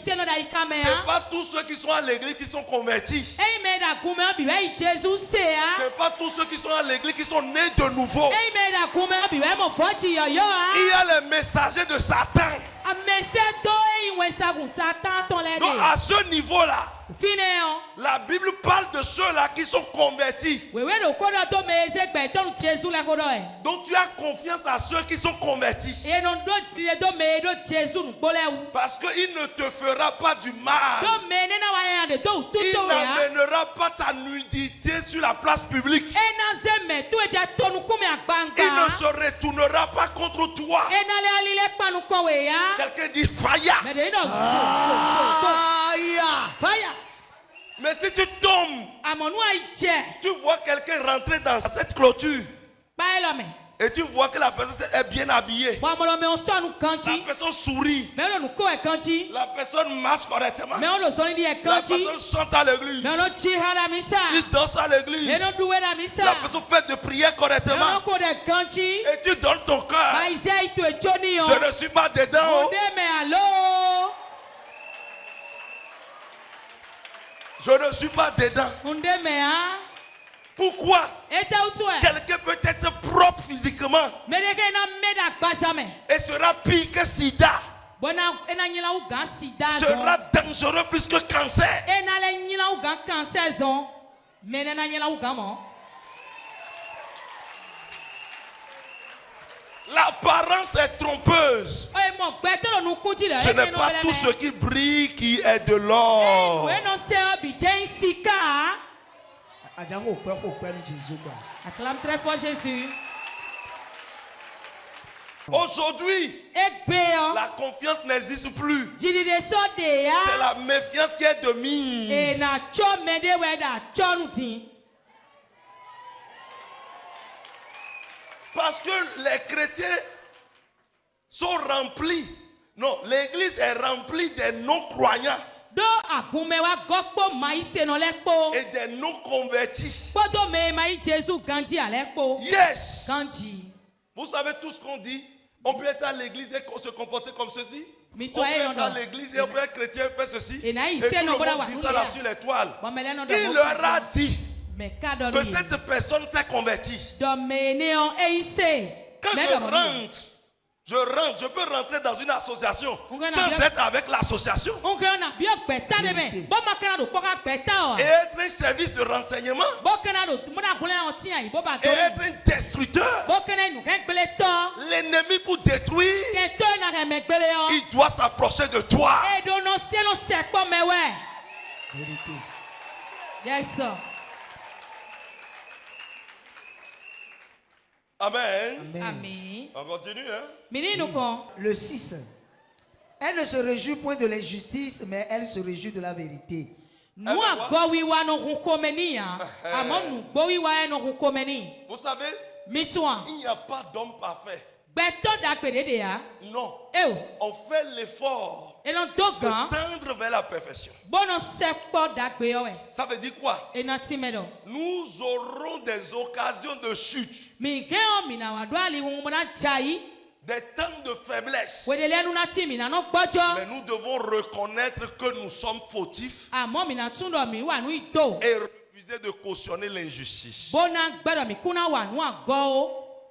C'est pas tous ceux qui sont à l'église qui sont convertis. C'est pas tous ceux qui sont à l'église qui sont nés de nouveau. Il y a les messagers de Satan. Donc à ce niveau-là, la Bible parle de ceux-là qui sont convertis. Donc tu as confiance à ceux qui sont convertis. Parce qu'il ne te fera pas du mal. Il n'amènera pas ta nudité sur la place publique. Il ne se retournera pas contre toi. Quelqu'un dit fire. Mais si tu tombes, tu vois quelqu'un rentrer dans cette clôture et tu vois que la personne est bien habillée, la personne sourit, la personne marche correctement, la personne chante à l'église, il danse à l'église, la personne fait de prières correctement, et tu donnes ton cœur. Je ne suis pas dedans. Je ne suis pas dedans. Pourquoi? Quelqu'un peut être propre physiquement et sera pire que sida. Sera dangereux plus que cancer. L'apparence est trompeuse. Ce n'est pas tout ce qui brille qui est de l'or. Acclame très fort Jésus. Aujourd'hui, la confiance n'existe plus. C'est la méfiance qui est de mise. Parce que les chrétiens sont remplis. Non, l'église est remplie des non-croyants. Et des non-convertis. Yes. Vous savez tout ce qu'on dit. On peut être à l'église et se comporter comme ceci. On peut être à l'église et on peut être chrétien et faire ceci. Et tout le monde dit ça là sur l'étoile. Qui leur a dit que cette personne s'est convertie? Quand je peux rentrer dans une association sans être avec l'association. Et être un service de renseignement. Et être un destructeur. L'ennemi pour détruire, il doit s'approcher de toi. Yes, sir. Amen. Amen. On continue, hein? Le 6. Elle ne se réjouit point de l'injustice, mais elle se réjouit de la vérité. Vous savez, il n'y a pas d'homme parfait. Non. On fait l'effort de tendre vers la perfection. Ça veut dire quoi? Nous aurons des occasions de chute. Des temps de faiblesse. Mais nous devons reconnaître que nous sommes fautifs et refuser de cautionner l'injustice.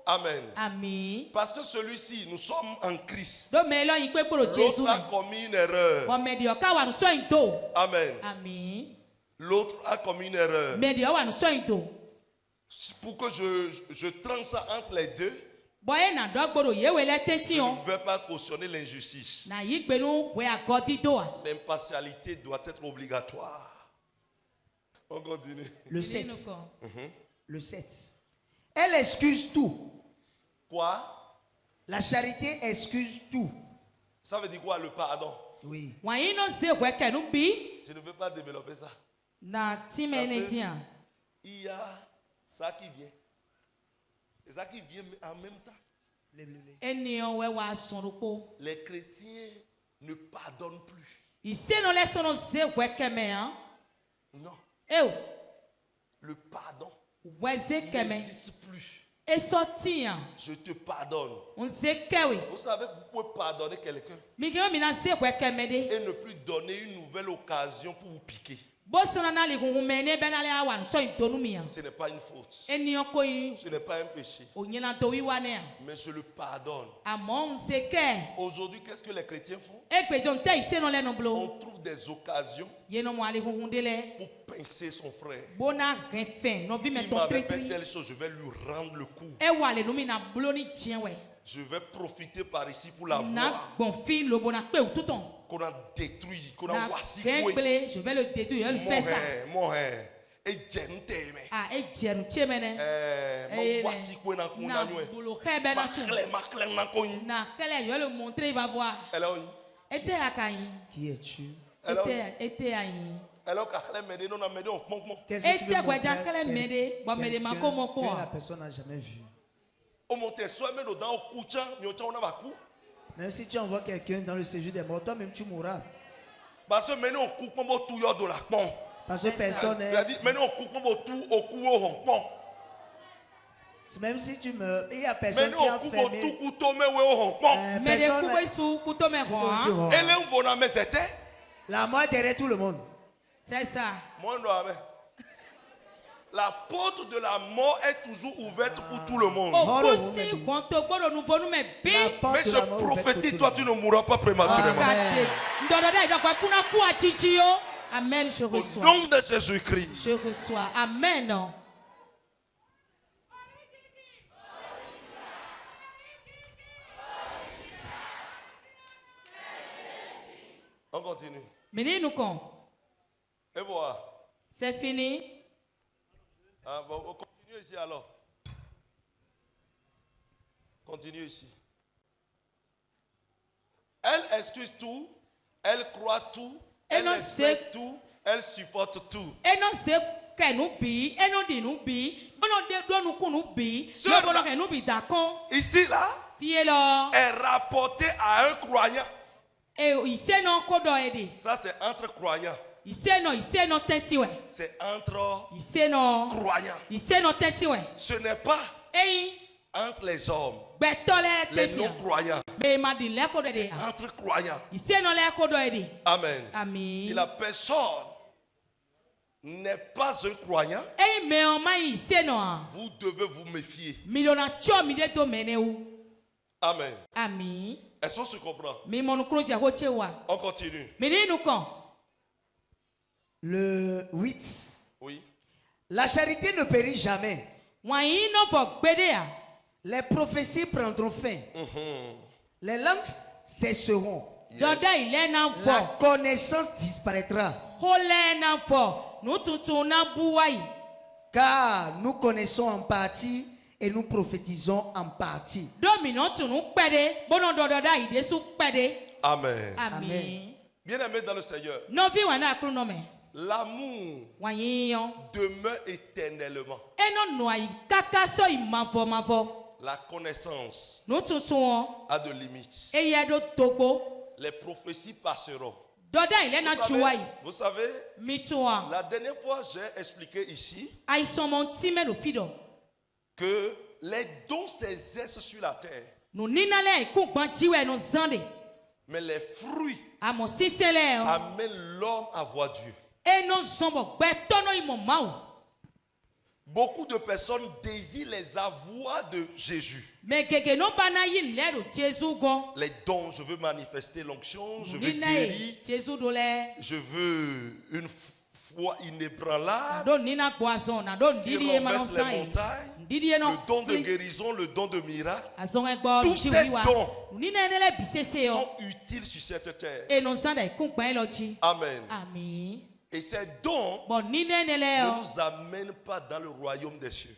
Amen. Amen. Parce que celui-ci, nous sommes en Christ. L'autre a commis une erreur. Amen. L'autre a commis une erreur. Pour que je tranche ça entre les deux, je ne vais pas cautionner l'injustice. L'impartialité doit être obligatoire. On continue. Le 7. Le 7. Elle excuse tout. Quoi? La charité excuse tout. Ça veut dire quoi, le pardon? Oui. Je ne veux pas développer ça. Il y a ça qui vient. Et ça qui vient en même temps. Les chrétiens ne pardonnent plus. Non. Le pardon n'existe plus. Je te pardonne. Vous savez, vous pouvez pardonner quelqu'un et ne plus donner une nouvelle occasion pour vous piquer. Ce n'est pas une faute. Ce n'est pas un péché. Mais je le pardonne. Aujourd'hui, qu'est-ce que les chrétiens font? On trouve des occasions pour pincer son frère. Il m'avait fait telle chose, je vais lui rendre le coup. Je vais profiter par ici pour la voir. Qu'on a détruit, qu'on a wassigoué. Je vais le détruire, je vais lui faire ça. Et qui es-tu? Alors qu'est-ce que tu veux montrer? Que la personne n'a jamais vu. Même si tu envoies quelqu'un dans le séjour des morts, toi-même tu mourras. Parce que personne n'est. Même si tu meurs, il y a personne qui a fermé. La mort derrière tout le monde. C'est ça. La porte de la mort est toujours ouverte pour tout le monde. Mais je prophétise, toi tu ne mourras pas prématurément. Amen, je reçois. Au nom de Jésus-Christ. Je reçois. Amen. continue. Menino com. Et voilà. C'est fini. Ah, bon, on continue ici alors. Continue ici. Elle excuse tout, elle croit tout, elle respecte tout, elle supporte tout. Et non c'est qu'elle nous bille, et non dit nous bille, non nous qu'on nous bille, non nous bille d'accord. Ici là, est rapporté à un croyant. Et il sait non qu'on doit aider. Ça c'est entre croyants. Il sait non tenti ouais. C'est entre il sait non croyants. Il sait non tenti ouais. Ce n'est pas entre les hommes, les non-croyants. C'est entre croyants. Amen. Amen. Si la personne n'est pas un croyant, vous devez vous méfier. Amen. Amen. Est-ce qu'on se comprend? On continue. Le 8. Oui. La charité ne périt jamais. Les prophéties prendront fin. Les langues cesseront. Yes. La connaissance disparaîtra. Car nous connaissons en partie et nous prophétisons en partie. Amen. Amen. Bien-aimés dans le Seigneur, l'amour demeure éternellement. La connaissance a de limites. Les prophéties passeront. Vous savez, la dernière fois j'ai expliqué ici que les dons s'exercent sur la terre. Mais les fruits amènent l'homme à voir Dieu. Beaucoup de personnes désirent les avoirs de Jésus. Les dons, je veux manifester l'onction, je veux guérir, je veux une foi inébranlable qui renverse les montagnes, le don de guérison, le don de miracle. Tous ces dons sont utiles sur cette terre. Amen. Amen. Et ces dons ne nous amènent pas dans le royaume des cieux.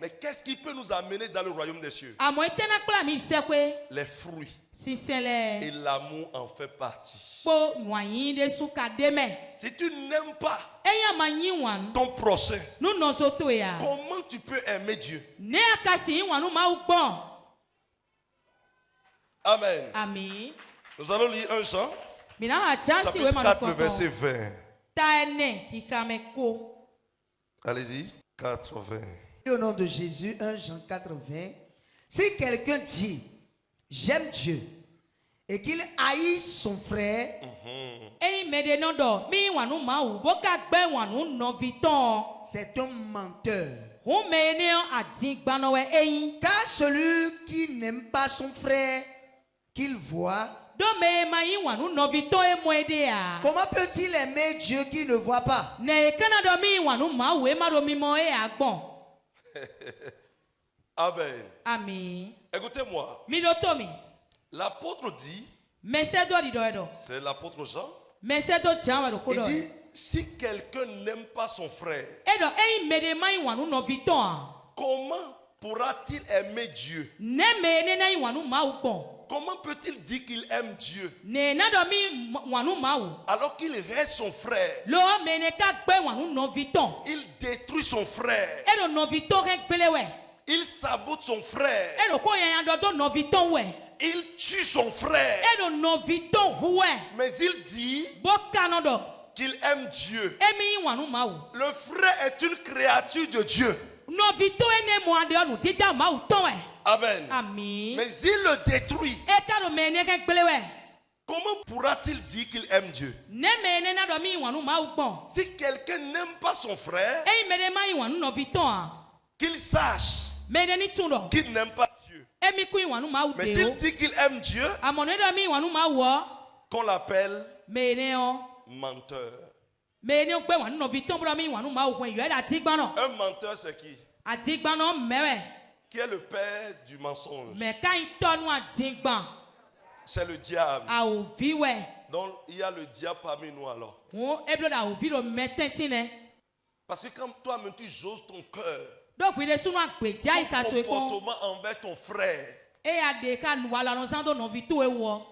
Mais qu'est-ce qui peut nous amener dans le royaume des cieux? Les fruits. Et l'amour en fait partie. Si tu n'aimes pas ton prochain, comment tu peux aimer Dieu? Amen. Amen. Nous allons lire un Jean. Chapitre 4, le verset 20. Allez-y, 4, 20. Au nom de Jésus, 1 Jean 4, 20. Si quelqu'un dit, j'aime Dieu, et qu'il haït son frère, c'est un menteur. Car celui qui n'aime pas son frère qu'il voit, comment peut-il aimer Dieu qui ne voit pas? Amen. Amen. Écoutez-moi. L'apôtre dit, c'est l'apôtre Jean, il dit, si quelqu'un n'aime pas son frère, comment pourra-t-il aimer Dieu? Comment peut-il dire qu'il aime Dieu alors qu'il reste son frère? Il détruit son frère. Il sabote son frère. Il tue son frère. Mais il dit qu'il aime Dieu. Le frère est une créature de Dieu. Amen. Mais il le détruit. Comment pourra-t-il dire qu'il aime Dieu? Si quelqu'un n'aime pas son frère, qu'il sache qu'il n'aime pas Dieu. Mais s'il dit qu'il aime Dieu, qu'on l'appelle menteur. Un menteur, c'est qui? Qui est le père du mensonge. C'est le diable. A ouvi ouais. Donc il y a le diable parmi nous alors. On eblo da ouvi le metentine. Parce que quand toi-même tu jauges ton cœur, donc il est souvent gbedia ika to ton comportement envers ton frère, e a de ka wala no zando no vitu e wo.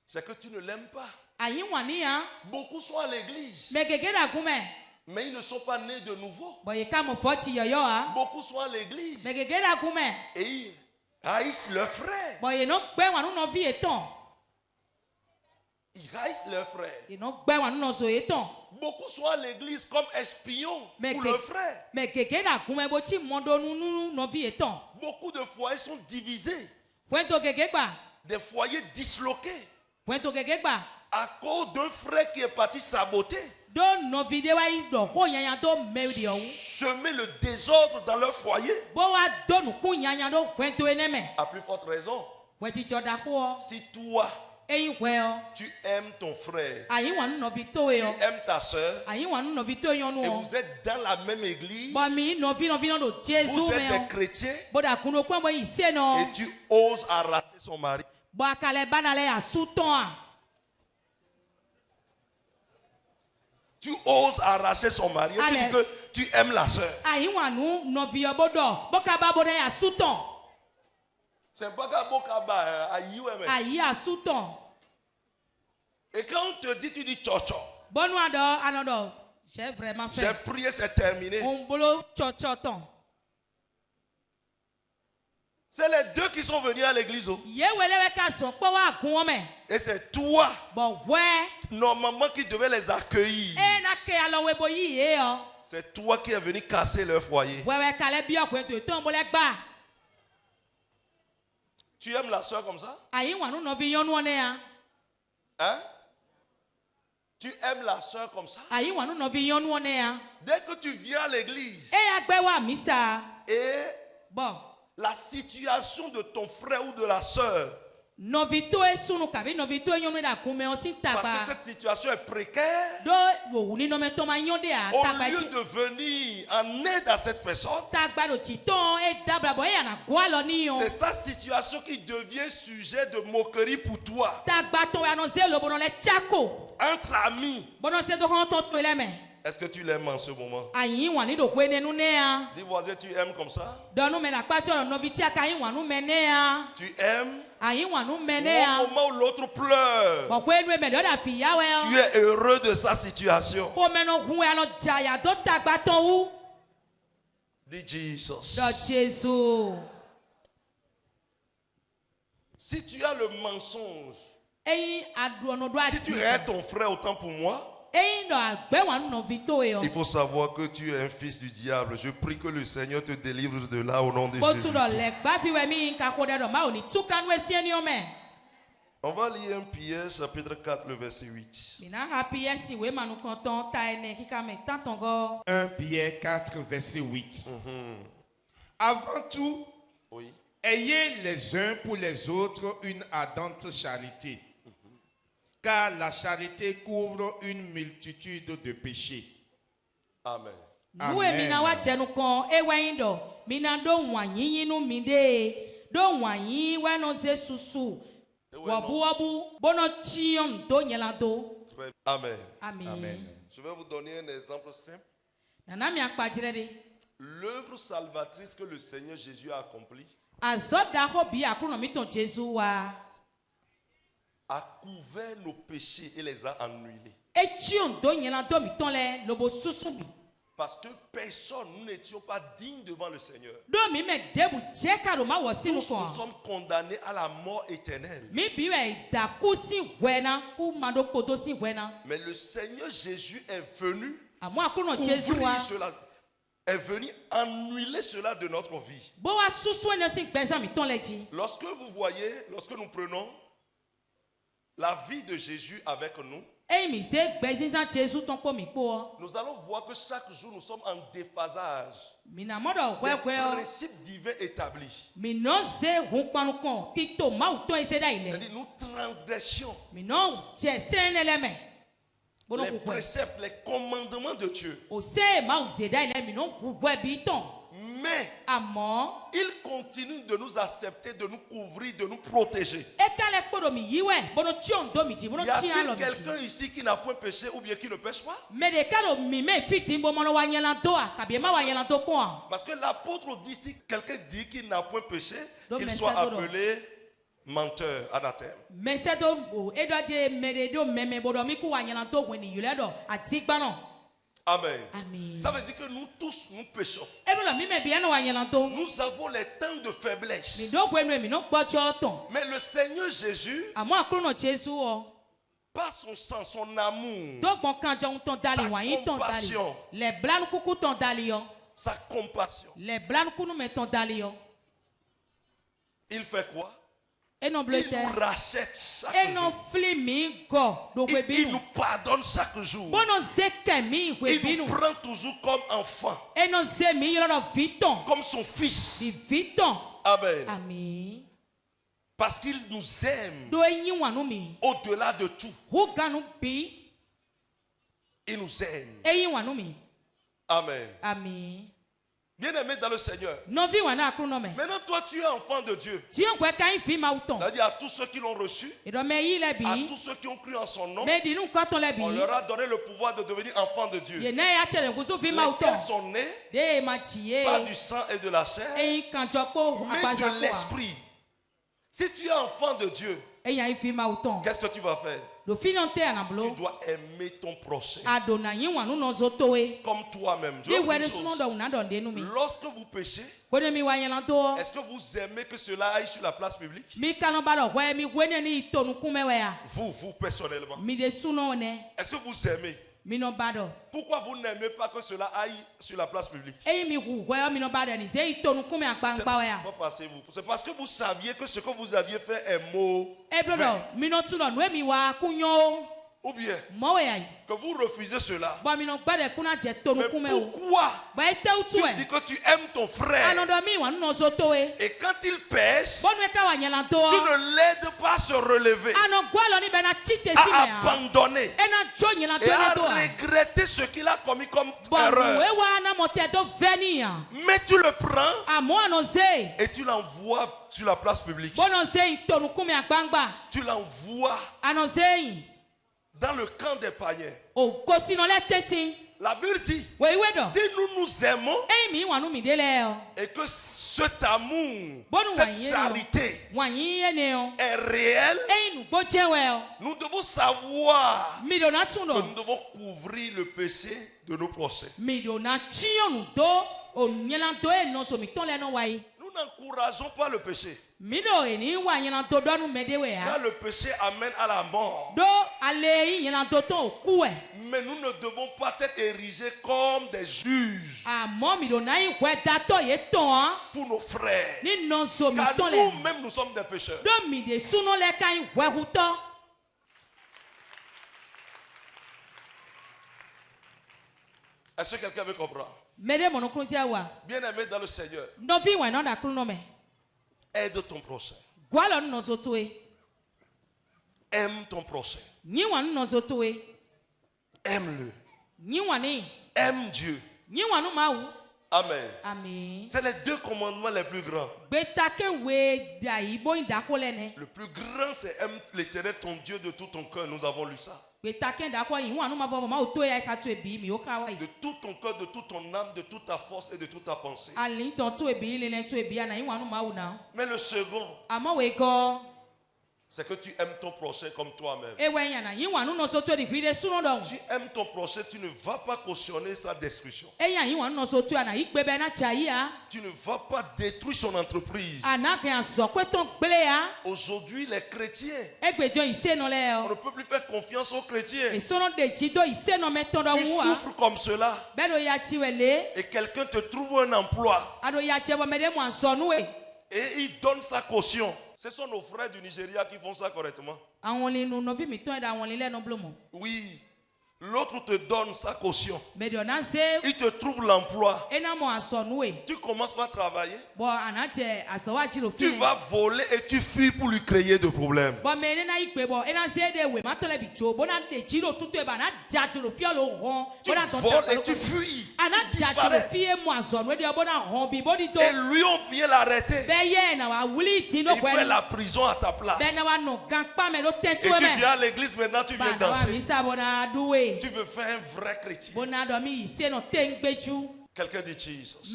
C'est que tu ne l'aimes pas. Ayi wani ya. Beaucoup sont à l'église. Mais gege da kume. Mais ils ne sont pas nés de nouveau. Beaucoup sont à l'église. Et ils haïssent leurs frères. Ils haïssent leurs frères. Beaucoup sont à l'église comme espions pour leurs frères. Beaucoup de foyers sont divisés. Des foyers disloqués. À cause d'un frère qui est parti saboter. Semer le désordre dans leur foyer. À plus forte raison. Si toi, tu aimes ton frère, tu aimes ta soeur, et vous êtes dans la même église, vous êtes des chrétiens, et tu oses arracher son mari. Tu oses arracher son mari et tu dis que tu aimes la soeur. C'est pas et quand on te dit, tu dis tchocho. J'ai vraiment fait. J'ai prié, c'est terminé. C'est les deux qui sont venus à l'église. Et c'est toi, normalement, qui devais les accueillir. C'est toi qui es venu casser leur foyer. Tu aimes la soeur comme ça? Hein? Tu aimes la soeur comme ça? Dès que tu viens à l'église et la situation de ton frère ou de la soeur, parce que cette situation est précaire, au lieu de venir en aide à cette personne, c'est sa situation qui devient sujet de moquerie pour toi. Entre amis, est-ce que tu l'aimes en ce moment? Dis voisin, tu aimes comme ça? Tu aimes? Au moment où l'autre pleure, tu es heureux de sa situation. Dis Jesus. Si tu as le mensonge, si tu es ton frère autant pour moi, il faut savoir que tu es un fils du diable. Je prie que le Seigneur te délivre de là au nom de Jésus. On va lire 1 Pierre chapitre 4 le verset 8. 1 Pierre 4 verset 8. Avant tout, ayez les uns pour les autres une ardente charité. Car la charité couvre une multitude de péchés. Amen. Amen. Amen. Amen. Je vais vous donner un exemple simple. L'œuvre salvatrice que le Seigneur Jésus a accomplie a couvert nos péchés et les a annulés. Parce que personne, nous n'étions pas dignes devant le Seigneur. Tous nous sommes condamnés à la mort éternelle. Mais le Seigneur Jésus est venu couvrir cela, est venu annuler cela de notre vie. Lorsque vous voyez, lorsque nous prenons la vie de Jésus avec nous, nous allons voir que chaque jour nous sommes en déphasage des principes divins établis. C'est-à-dire nous transgressions les préceptes, les commandements de Dieu. Mais il continue de nous accepter, de nous couvrir, de nous protéger. Y a-t-il quelqu'un ici qui n'a point péché ou bien qui ne pêche pas? Parce que l'apôtre dit, si quelqu'un dit qu'il n'a point péché, qu'il soit appelé menteur, anathème. Amen. Ça veut dire que nous tous, nous péchons. Nous avons les temps de faiblesse. Mais le Seigneur Jésus, par son sang, son amour, sa compassion, il fait quoi? Il nous rachète chaque jour. Il nous pardonne chaque jour. Il nous prend toujours comme enfant. Comme son fils. Amen. Parce qu'il nous aime au-delà de tout. Il nous aime. Amen. Bien-aimé dans le Seigneur. Maintenant, toi, tu es enfant de Dieu. C'est-à-dire à tous ceux qui l'ont reçu, à tous ceux qui ont cru en son nom, on leur a donné le pouvoir de devenir enfants de Dieu. Lesquels sont nés pas du sang et de la chair, mais de l'esprit. Si tu es enfant de Dieu, qu'est-ce que tu vas faire? Tu dois aimer ton prochain comme toi-même. Lorsque vous péchez, est-ce que vous aimez que cela aille sur la place publique? Vous personnellement, est-ce que vous aimez? Pourquoi vous n'aimez pas que cela aille sur la place publique? C'est parce que vous saviez que ce que vous aviez fait est mauvais. Ou bien que vous refusez cela. Mais pourquoi tu dis que tu aimes ton frère et quand il pêche, tu ne l'aides pas à se relever, à abandonner et à regretter ce qu'il a commis comme erreur? Mais tu le prends et tu l'envoies sur la place publique. Tu l'envoies dans le camp des païens. La Bible dit, si nous nous aimons et que cet amour, cette charité est réelle, nous devons savoir que nous devons couvrir le péché de nos prochains. Nous n'encourageons pas le péché. Car le péché amène à la mort. Mais nous ne devons pas être érigés comme des juges pour nos frères. Car nous-mêmes, nous sommes des pécheurs. Est-ce que quelqu'un veut comprendre? Bien-aimé dans le Seigneur, aide ton prochain. Aime ton prochain. Aime-le. Aime Dieu. Amen. C'est les deux commandements les plus grands. Le plus grand, c'est aime l'Éternel ton Dieu de tout ton cœur. Nous avons lu ça. De tout ton cœur, de toute ton âme, de toute ta force et de toute ta pensée. Mais le second, c'est que tu aimes ton prochain comme toi-même. Tu aimes ton prochain, tu ne vas pas cautionner sa destruction. Tu ne vas pas détruire son entreprise. Aujourd'hui, les chrétiens, on ne peut plus faire confiance aux chrétiens. Tu souffres comme cela et quelqu'un te trouve un emploi et il donne sa caution. Ce sont nos frères du Nigeria qui font ça correctement. Oui. L'autre te donne sa caution. Il te trouve l'emploi. Tu commences par travailler. Tu vas voler et tu fuis pour lui créer des problèmes. Tu voles et tu fuis. Et lui, on vient l'arrêter. Il fait la prison à ta place. Et tu viens à l'église maintenant, tu viens danser. Tu veux faire un vrai chrétien. Quelqu'un dit Jesus.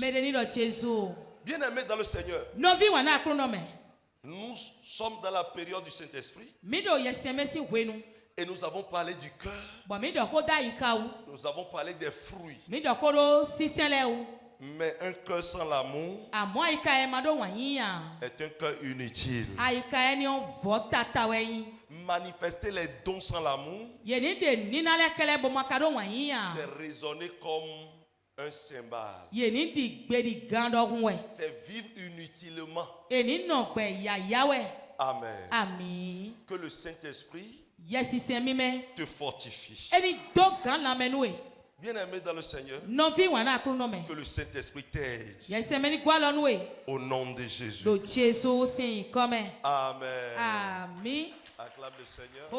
Bien-aimé dans le Seigneur. Nous sommes dans la période du Saint-Esprit. Et nous avons parlé du cœur. Nous avons parlé des fruits. Mais un cœur sans l'amour est un cœur inutile. Manifester les dons sans l'amour, c'est raisonner comme un cymbale. C'est vivre inutilement. Amen. Que le Saint-Esprit te fortifie. Bien-aimé dans le Seigneur, que le Saint-Esprit t'aide. Au nom de Jésus. Amen. Acclame le Seigneur.